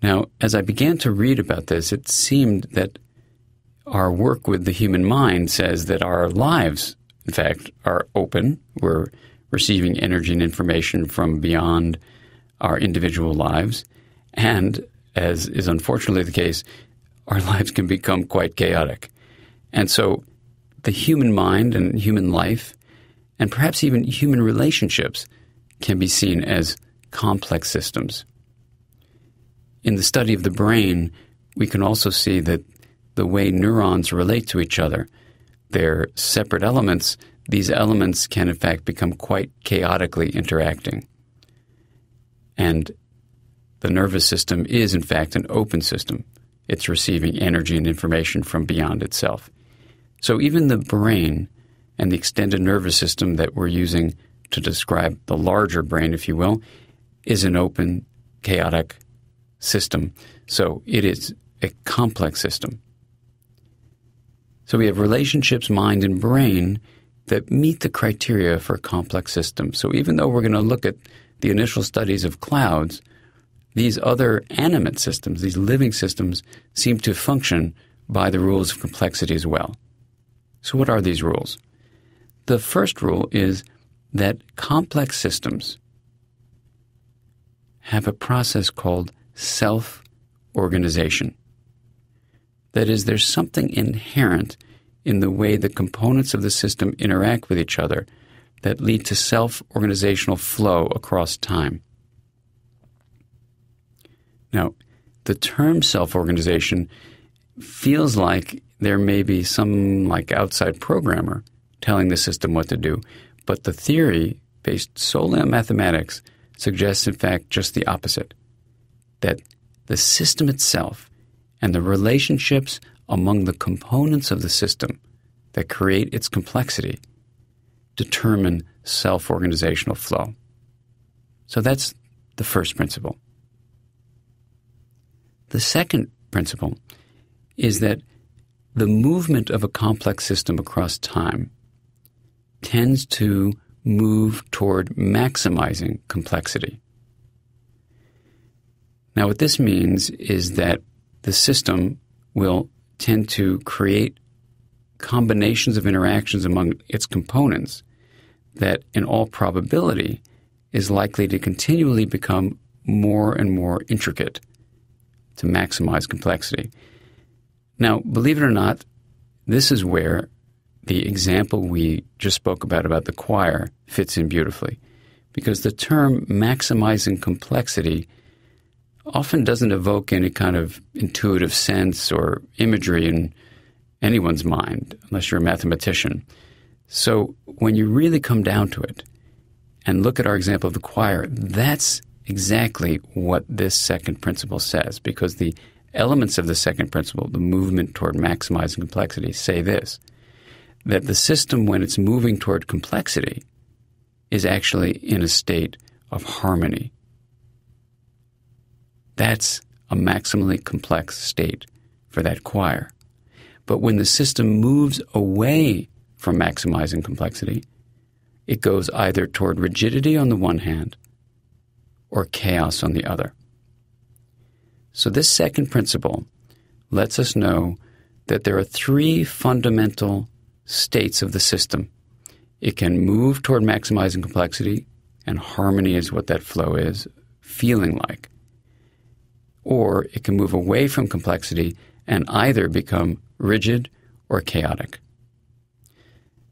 Now, as I began to read about this, it seemed that our work with the human mind says that our lives, in fact, are open. We're receiving energy and information from beyond our individual lives. And, as is unfortunately the case, our lives can become quite chaotic. And so the human mind and human life, and perhaps even human relationships, can be seen as complex systems. In the study of the brain, we can also see that the way neurons relate to each other, they're separate elements. These elements can, in fact, become quite chaotically interacting. And the nervous system is, in fact, an open system. It's receiving energy and information from beyond itself. So even the brain and the extended nervous system that we're using to describe the larger brain, if you will, is an open, chaotic system. So it is a complex system. So we have relationships, mind, and brain that meet the criteria for a complex system. So even though we're going to look at the initial studies of clouds, these other animate systems, these living systems, seem to function by the rules of complexity as well. So what are these rules? The first rule is that complex systems have a process called self-organization. That is, there's something inherent in the way the components of the system interact with each other that lead to self-organizational flow across time. Now, the term self-organization feels like there may be some outside programmer telling the system what to do, but the theory, based solely on mathematics, suggests in fact just the opposite, that the system itself and the relationships among the components of the system that create its complexity determine self-organizational flow. So that's the first principle. The second principle is that the movement of a complex system across time tends to move toward maximizing complexity. Now, what this means is that the system will tend to create combinations of interactions among its components that, in all probability, is likely to continually become more and more intricate to maximize complexity. Now, believe it or not, this is where the example we just spoke about the choir, fits in beautifully, because the term maximizing complexity often doesn't evoke any kind of intuitive sense or imagery in anyone's mind, unless you're a mathematician. So when you really come down to it and look at our example of the choir, that's exactly what this second principle says, because the elements of the second principle, the movement toward maximizing complexity, say this, that the system, when it's moving toward complexity, is actually in a state of harmony. That's a maximally complex state for that choir. But when the system moves away from maximizing complexity, it goes either toward rigidity on the one hand or chaos on the other. So this second principle lets us know that there are three fundamental states of the system. It can move toward maximizing complexity, and harmony is what that flow is, feeling like. Or it can move away from complexity and either become rigid or chaotic.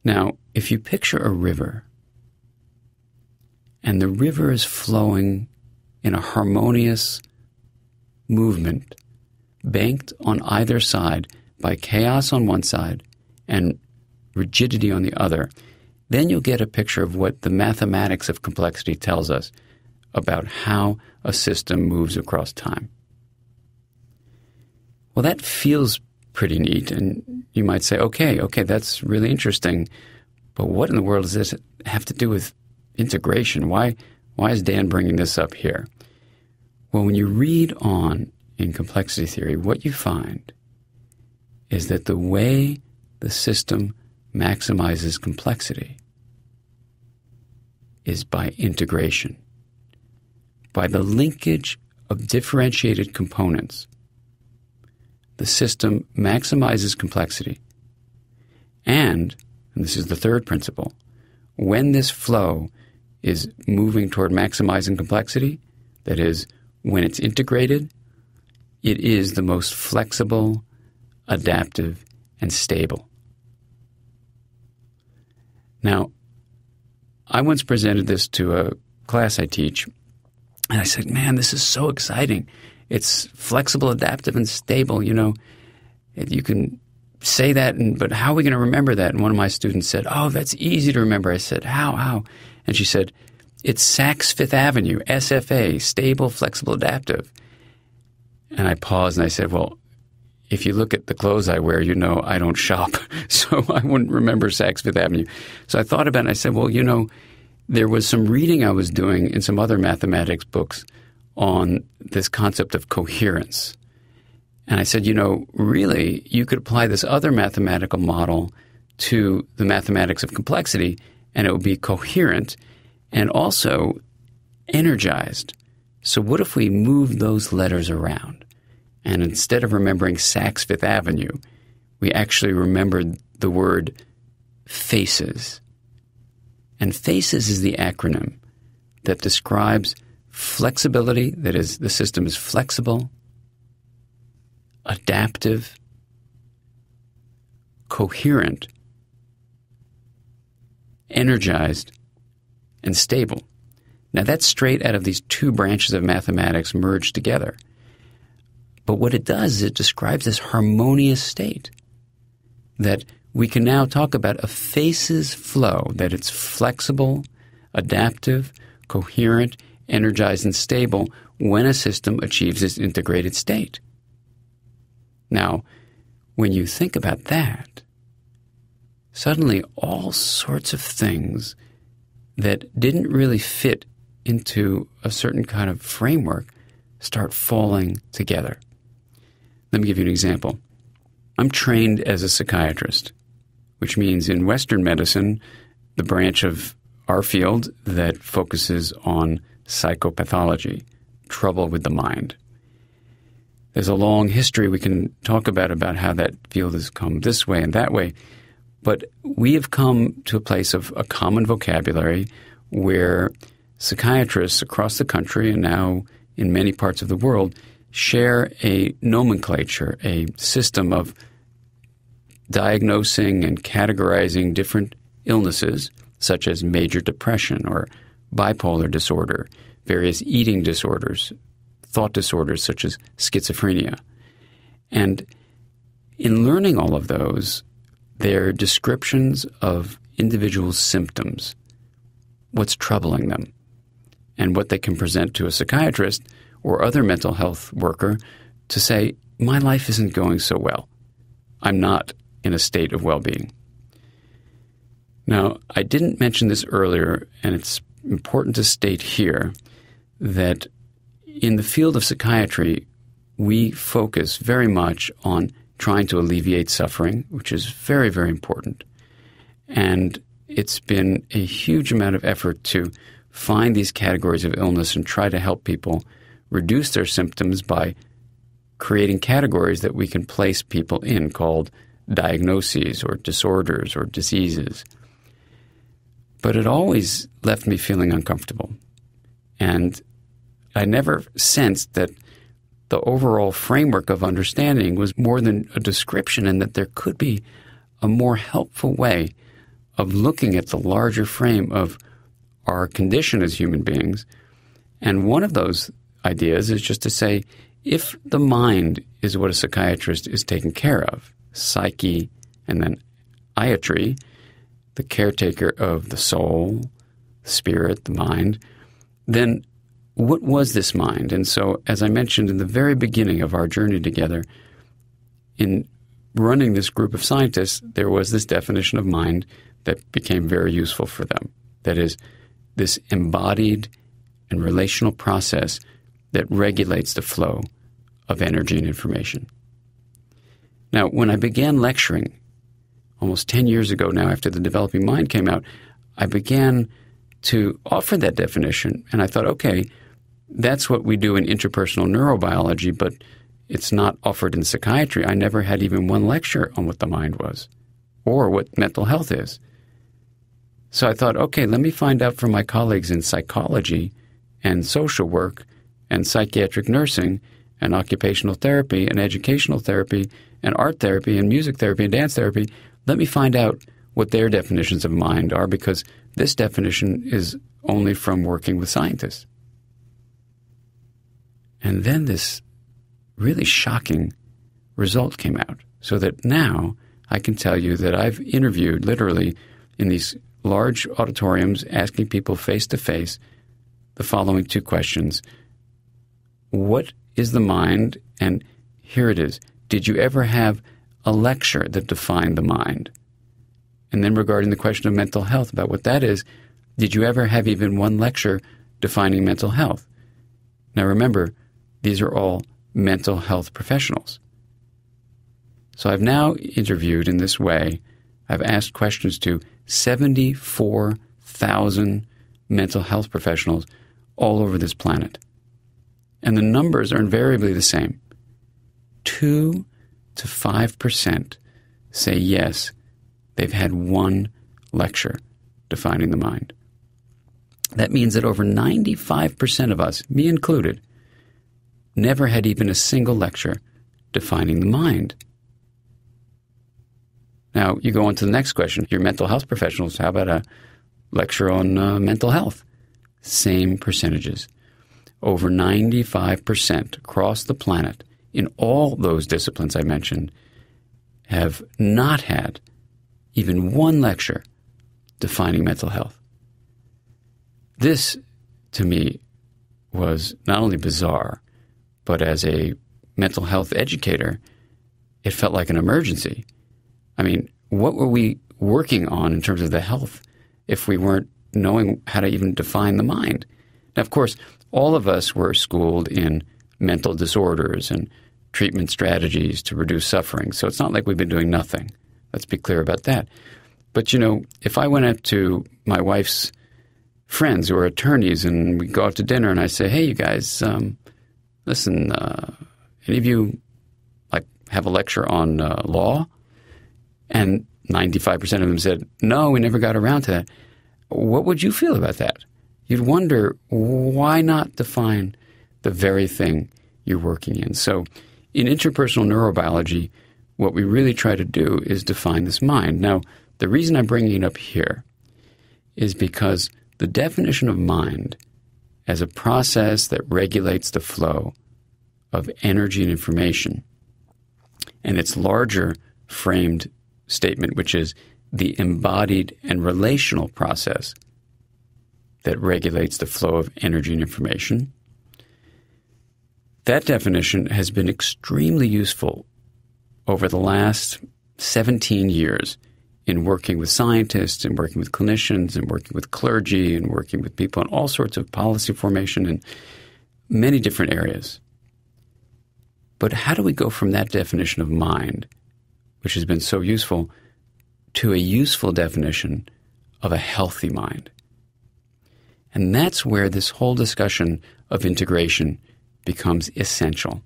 Now, if you picture a river, and the river is flowing in a harmonious movement, banked on either side by chaos on one side and rigidity on the other, then you'll get a picture of what the mathematics of complexity tells us about how a system moves across time. Well, that feels pretty neat, and you might say, okay, that's really interesting, but what in the world does this have to do with integration? Why is Dan bringing this up here? Well, when you read on in complexity theory, what you find is that the way the system maximizes complexity is by integration, by the linkage of differentiated components. The system maximizes complexity. And this is the third principle, when this flow is moving toward maximizing complexity, that is, when it's integrated, it is the most flexible, adaptive, and stable. Now, I once presented this to a class I teach, and I said, man, this is so exciting. It's flexible, adaptive, and stable. You know, you can say that, but how are we going to remember that? And one of my students said, oh, that's easy to remember. I said, how? And she said, it's Saks Fifth Avenue, SFA, stable, flexible, adaptive. And I paused and I said, well, if you look at the clothes I wear, you know I don't shop, so I wouldn't remember Saks Fifth Avenue. So I thought about it and I said, well, you know, there was some reading I was doing in some other mathematics books on this concept of coherence. And I said, you know, really, you could apply this other mathematical model to the mathematics of complexity, and it would be coherent and also energized So what if we move those letters around? And instead of remembering Saks Fifth Avenue, we actually remembered the word FACES. And FACES is the acronym that describes flexibility, that is, the system is flexible, adaptive, coherent, energized, and stable. Now that's straight out of these two branches of mathematics merged together. But what it does is it describes this harmonious state that we can now talk about a FACES flow, that it's flexible, adaptive, coherent, energized, and stable when a system achieves this integrated state. Now, when you think about that, suddenly all sorts of things that didn't really fit into a certain kind of framework start falling together. Let me give you an example. I'm trained as a psychiatrist, which means in Western medicine, the branch of our field that focuses on psychopathology, trouble with the mind. There's a long history we can talk about how that field has come this way and that way, but we have come to a place of a common vocabulary where psychiatrists across the country and now in many parts of the world share a nomenclature, a system of diagnosing and categorizing different illnesses, such as major depression or bipolar disorder, various eating disorders, thought disorders such as schizophrenia. And in learning all of those, they're descriptions of individual symptoms, what's troubling them, and what they can present to a psychiatrist or other mental health worker to say, my life isn't going so well. I'm not in a state of well-being. Now, I didn't mention this earlier, and it's important to state here that in the field of psychiatry, we focus very much on trying to alleviate suffering, which is very, very important. And it's been a huge amount of effort to find these categories of illness and try to help people reduce their symptoms by creating categories that we can place people in called diagnoses or disorders or diseases. But it always left me feeling uncomfortable. And I never sensed that the overall framework of understanding was more than a description and that there could be a more helpful way of looking at the larger frame of our condition as human beings. And one of those ideas is just to say, if the mind is what a psychiatrist is taking care of, psyche and then iatry, the caretaker of the soul, the spirit, the mind, then what was this mind? And so, as I mentioned in the very beginning of our journey together, in running this group of scientists, there was this definition of mind that became very useful for them. That is, this embodied and relational process that regulates the flow of energy and information. Now, when I began lecturing, almost 10 years ago now after The Developing Mind came out, I began to offer that definition, and I thought, okay, that's what we do in interpersonal neurobiology, but it's not offered in psychiatry. I never had even one lecture on what the mind was or what mental health is. So I thought, okay, let me find out from my colleagues in psychology and social work and psychiatric nursing and occupational therapy and educational therapy and art therapy and music therapy and dance therapy. Let me find out what their definitions of mind are, because this definition is only from working with scientists. And then this really shocking result came out, so that now I can tell you that I've interviewed literally in these large auditoriums asking people face-to-face the following two questions. What is the mind? And here it is. Did you ever have a lecture that defined the mind? And then regarding the question of mental health, about what that is, did you ever have even one lecture defining mental health? Now remember, these are all mental health professionals. So I've now interviewed in this way, I've asked questions to 74,000 mental health professionals all over this planet. And the numbers are invariably the same. 2 to 5% say yes, they've had one lecture defining the mind. That means that over 95% of us, me included, never had even a single lecture defining the mind. Now, you go on to the next question. Your mental health professionals, how about a lecture on mental health? Same percentages. Over 95% across the planet in all those disciplines I mentioned have not had even one lecture defining mental health. This, to me, was not only bizarre, but as a mental health educator, it felt like an emergency. I mean, what were we working on in terms of the health if we weren't knowing how to even define the mind? Now, of course, all of us were schooled in mental disorders and treatment strategies to reduce suffering, so it's not like we've been doing nothing. Let's be clear about that. But, if I went up to my wife's friends who are attorneys and we go out to dinner and I say, hey, you guys, listen, any of you have a lecture on law? And 95% of them said, no, we never got around to that. What would you feel about that? You'd wonder, why not define the very thing you're working in? So in interpersonal neurobiology, what we really try to do is define this mind. Now, the reason I'm bringing it up here is because the definition of mind as a process that regulates the flow of energy and information, and its larger framed statement, which is the embodied and relational process that regulates the flow of energy and information. That definition has been extremely useful over the last 17 years in working with scientists and working with clinicians and working with clergy and working with people in all sorts of policy formation in many different areas. But how do we go from that definition of mind, which has been so useful, to a useful definition of a healthy mind? And that's where this whole discussion of integration becomes essential.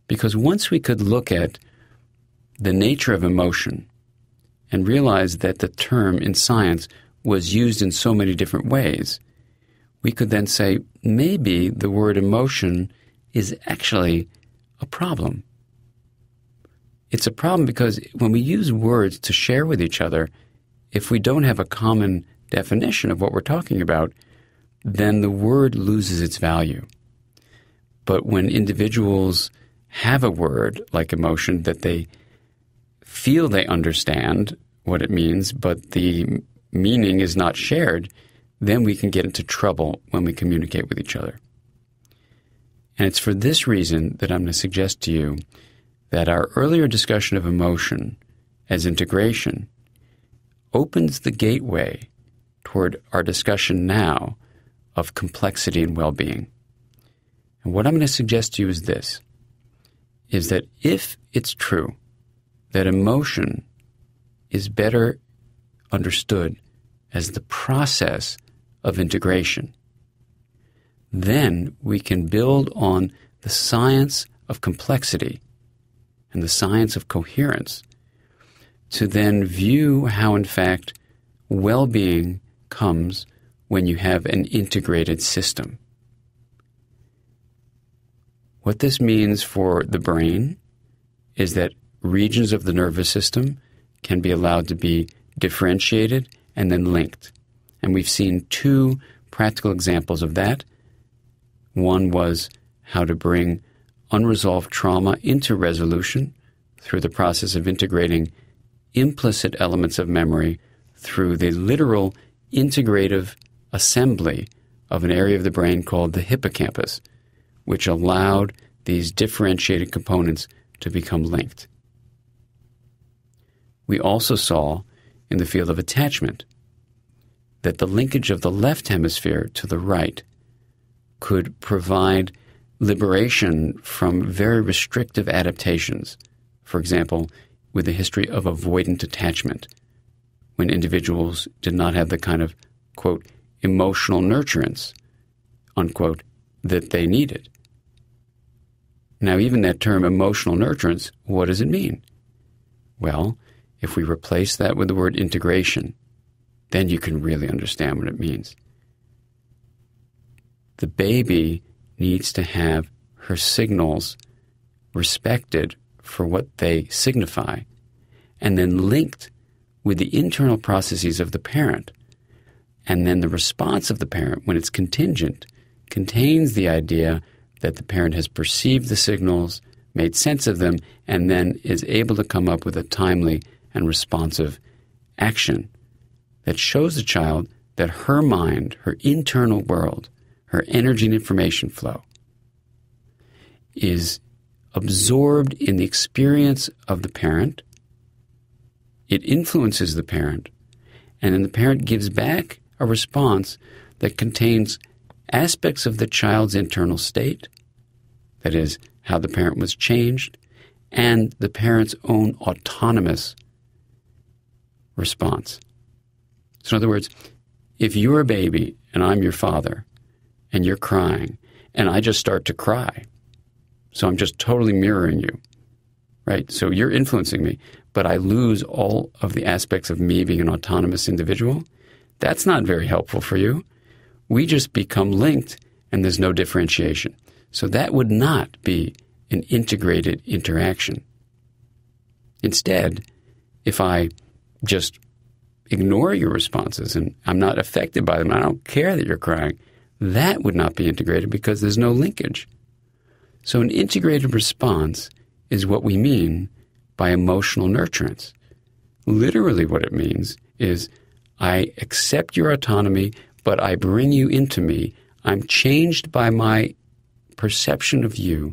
Because once we could look at the nature of emotion and realize that the term in science was used in so many different ways, we could then say maybe the word emotion is actually a problem. It's a problem because when we use words to share with each other, if we don't have a common definition of what we're talking about, then the word loses its value. But when individuals have a word like emotion that they feel they understand what it means, but the meaning is not shared, then we can get into trouble when we communicate with each other. And it's for this reason that I'm going to suggest to you that our earlier discussion of emotion as integration opens the gateway toward our discussion now of complexity and well-being. And what I'm going to suggest to you is this, is that if it's true that emotion is better understood as the process of integration, then we can build on the science of complexity and the science of coherence to then view how, in fact, well-being comes when you have an integrated system. What this means for the brain is that regions of the nervous system can be allowed to be differentiated and then linked. And we've seen two practical examples of that. One was how to bring unresolved trauma into resolution through the process of integrating implicit elements of memory through the literal integrative assembly of an area of the brain called the hippocampus, which allowed these differentiated components to become linked. We also saw in the field of attachment that the linkage of the left hemisphere to the right could provide liberation from very restrictive adaptations. For example, with a history of avoidant attachment, when individuals did not have the kind of, quote, emotional nurturance, unquote, that they needed. Now, even that term emotional nurturance, what does it mean? Well, if we replace that with the word integration, then you can really understand what it means. The baby needs to have her signals respected for what they signify, and then linked with the internal processes of the parent. And then the response of the parent, when it's contingent, contains the idea that the parent has perceived the signals, made sense of them, and then is able to come up with a timely and responsive action that shows the child that her mind, her internal world, her energy and information flow is absorbed in the experience of the parent. It influences the parent, and then the parent gives back a response that contains aspects of the child's internal state, that is, how the parent was changed, and the parent's own autonomous response. So in other words, if you're a baby and I'm your father and you're crying and I just start to cry, so I'm just totally mirroring you, right? So you're influencing me, but I lose all of the aspects of me being an autonomous individual. That's not very helpful for you. We just become linked and there's no differentiation. So that would not be an integrated interaction. Instead, if I just ignore your responses and I'm not affected by them, I don't care that you're crying, that would not be integrated because there's no linkage. So an integrated response is what we mean by emotional nurturance. Literally what it means is I accept your autonomy, but I bring you into me. I'm changed by my perception of you,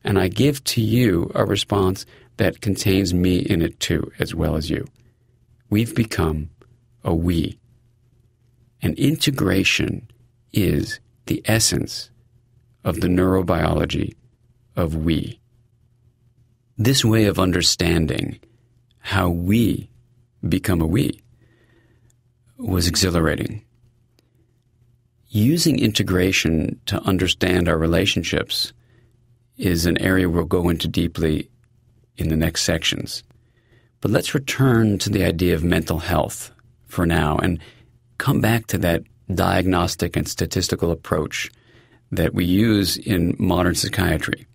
and I give to you a response that contains me in it too, as well as you. We've become a we. And integration is the essence of the neurobiology of we. This way of understanding how we become a we was exhilarating. Using integration to understand our relationships is an area we'll go into deeply in the next sections. But let's return to the idea of mental health for now and come back to that diagnostic and statistical approach that we use in modern psychiatry.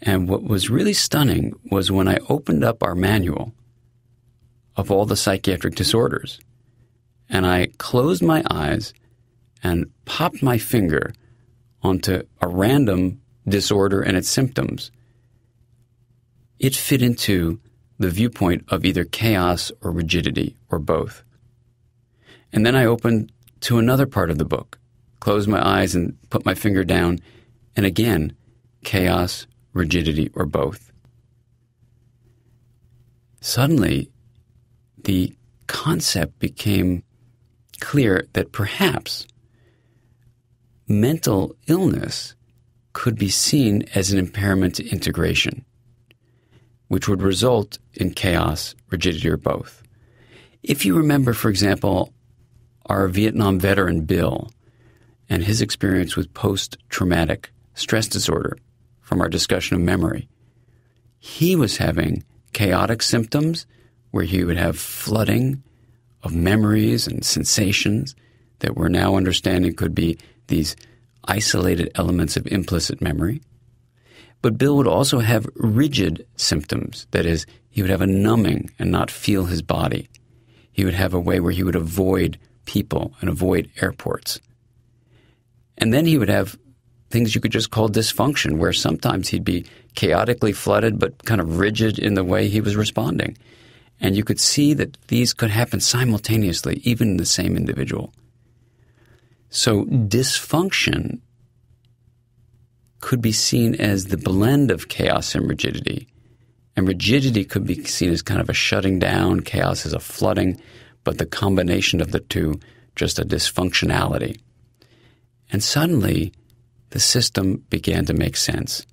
And what was really stunning was when I opened up our manual of all the psychiatric disorders, and I closed my eyes and popped my finger onto a random disorder and its symptoms, it fit into the viewpoint of either chaos or rigidity or both. And then I opened to another part of the book, closed my eyes and put my finger down, and again, chaos, rigidity, or both. Suddenly, the concept became clear that perhaps mental illness could be seen as an impairment to integration, which would result in chaos, rigidity, or both. If you remember, for example, our Vietnam veteran Bill and his experience with post-traumatic stress disorder from our discussion of memory, he was having chaotic symptoms where he would have flooding of memories and sensations that we're now understanding could be these isolated elements of implicit memory. But Bill would also have rigid symptoms. That is, he would have a numbing and not feel his body. He would have a way where he would avoid people and avoid airports. And then he would have things you could just call dysfunction, where sometimes he'd be chaotically flooded but kind of rigid in the way he was responding. And you could see that these could happen simultaneously, even in the same individual. So dysfunction could be seen as the blend of chaos and rigidity. And rigidity could be seen as kind of a shutting down, chaos as a flooding, but the combination of the two, just a dysfunctionality. And suddenly, the system began to make sense.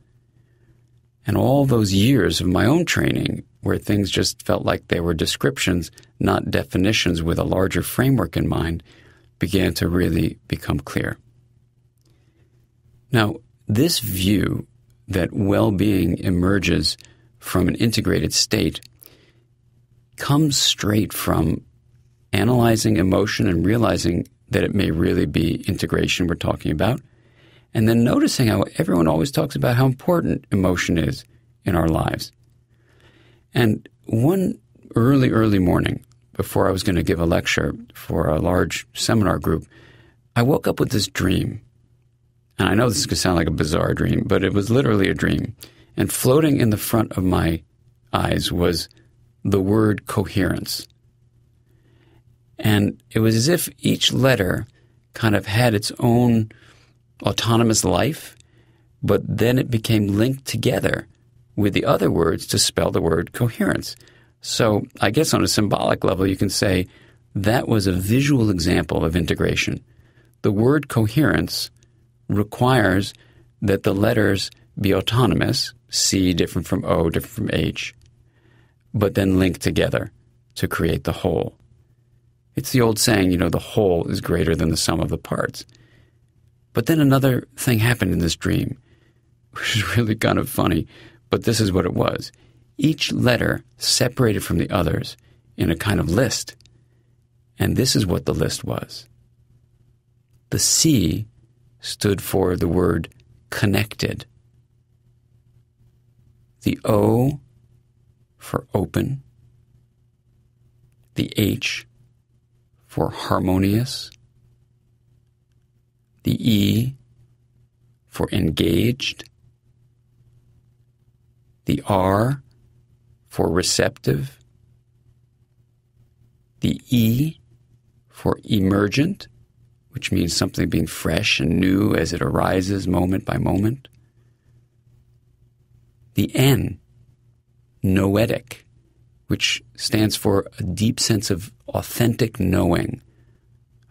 And all those years of my own training, where things just felt like they were descriptions, not definitions with a larger framework in mind, began to really become clear. Now, this view that well-being emerges from an integrated state comes straight from analyzing emotion and realizing that it may really be integration we're talking about, and then noticing how everyone always talks about how important emotion is in our lives. And one early morning, before I was going to give a lecture for a large seminar group, I woke up with this dream. And I know this is going to sound like a bizarre dream, but it was literally a dream. And floating in the front of my eyes was the word coherence. And it was as if each letter kind of had its own autonomous life, but then it became linked together with the other words to spell the word coherence. So I guess on a symbolic level, you can say that was a visual example of integration. The word coherence requires that the letters be autonomous, C different from O, different from H, but then linked together to create the whole. It's the old saying, the whole is greater than the sum of the parts. But then another thing happened in this dream, which is really kind of funny, but this is what it was. Each letter separated from the others in a kind of list. And this is what the list was. The C stood for the word connected. The O for open. The H for harmonious. The E for engaged. The R for receptive. The E for emergent, which means something being fresh and new as it arises moment by moment. The N, noetic, which stands for a deep sense of authentic knowing,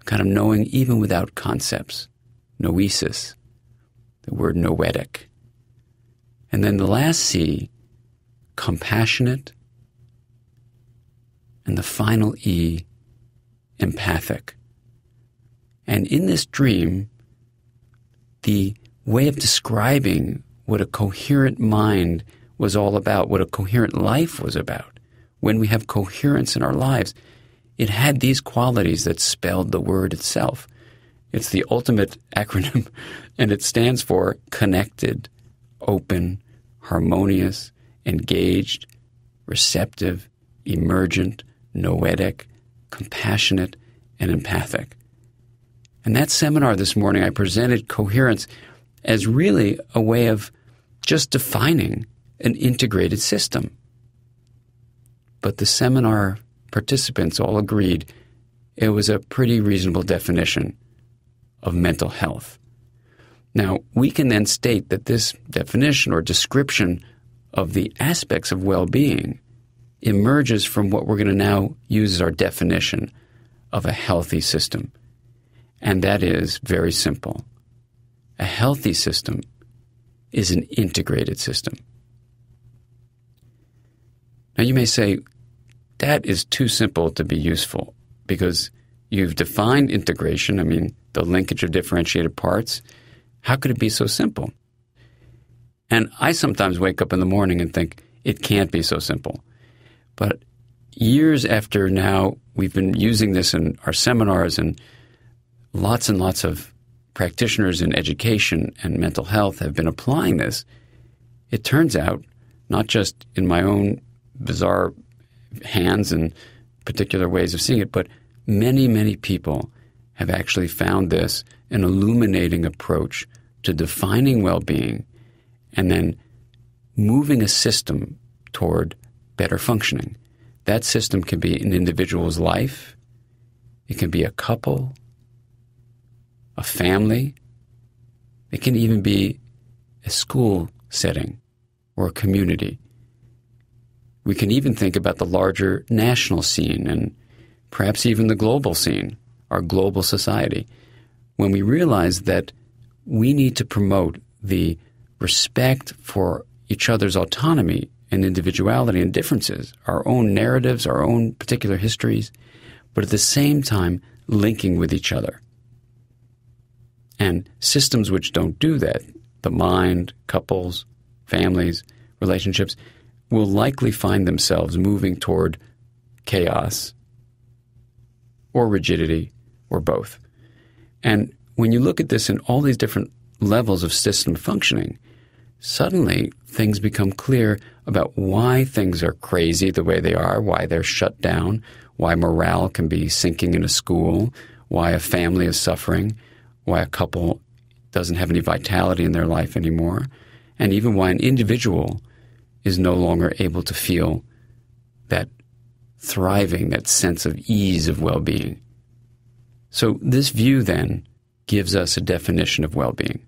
a kind of knowing even without concepts, noesis, the word noetic. And then the last C, compassionate, and the final E, empathic. And in this dream, the way of describing what a coherent mind was all about, what a coherent life was about, when we have coherence in our lives, it had these qualities that spelled the word itself. It's the ultimate acronym, and it stands for connected, open, harmonious, engaged, receptive, emergent, noetic, compassionate, and empathic. In that seminar this morning, I presented coherence as really a way of just defining an integrated system. But the seminar participants all agreed it was a pretty reasonable definition of mental health. Now, we can then state that this definition or description of the aspects of well-being emerges from what we're going to now use as our definition of a healthy system. And that is very simple. A healthy system is an integrated system. Now you may say, that is too simple to be useful because you've defined integration, the linkage of differentiated parts. How could it be so simple? And I sometimes wake up in the morning and think, it can't be so simple. But years after now, we've been using this in our seminars and lots of practitioners in education and mental health have been applying this. It turns out, not just in my own bizarre hands and particular ways of seeing it, but many people have actually found this an illuminating approach to defining well-being and then moving a system toward better functioning. That system can be an individual's life. It can be a couple, a family. It can even be a school setting or a community. We can even think about the larger national scene and perhaps even the global scene, our global society, when we realize that we need to promote the respect for each other's autonomy and individuality and differences, our own narratives, our own particular histories, but at the same time linking with each other. And systems which don't do that, the mind, couples, families, relationships, will likely find themselves moving toward chaos or rigidity or both. And when you look at this in all these different levels of system functioning, suddenly things become clear about why things are crazy the way they are, why they're shut down, why morale can be sinking in a school, why a family is suffering, why a couple doesn't have any vitality in their life anymore, and even why an individual is no longer able to feel that thriving, that sense of ease of well-being. So this view then gives us a definition of well-being.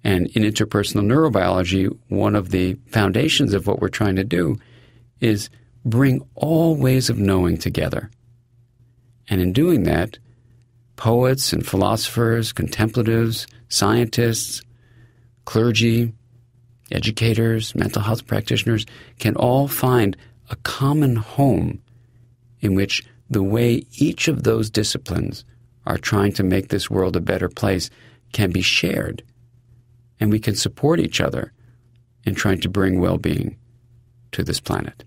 And in interpersonal neurobiology, one of the foundations of what we're trying to do is bring all ways of knowing together. And in doing that, poets and philosophers, contemplatives, scientists, clergy, educators, mental health practitioners can all find a common home in which the way each of those disciplines are trying to make this world a better place can be shared. And we can support each other in trying to bring well-being to this planet.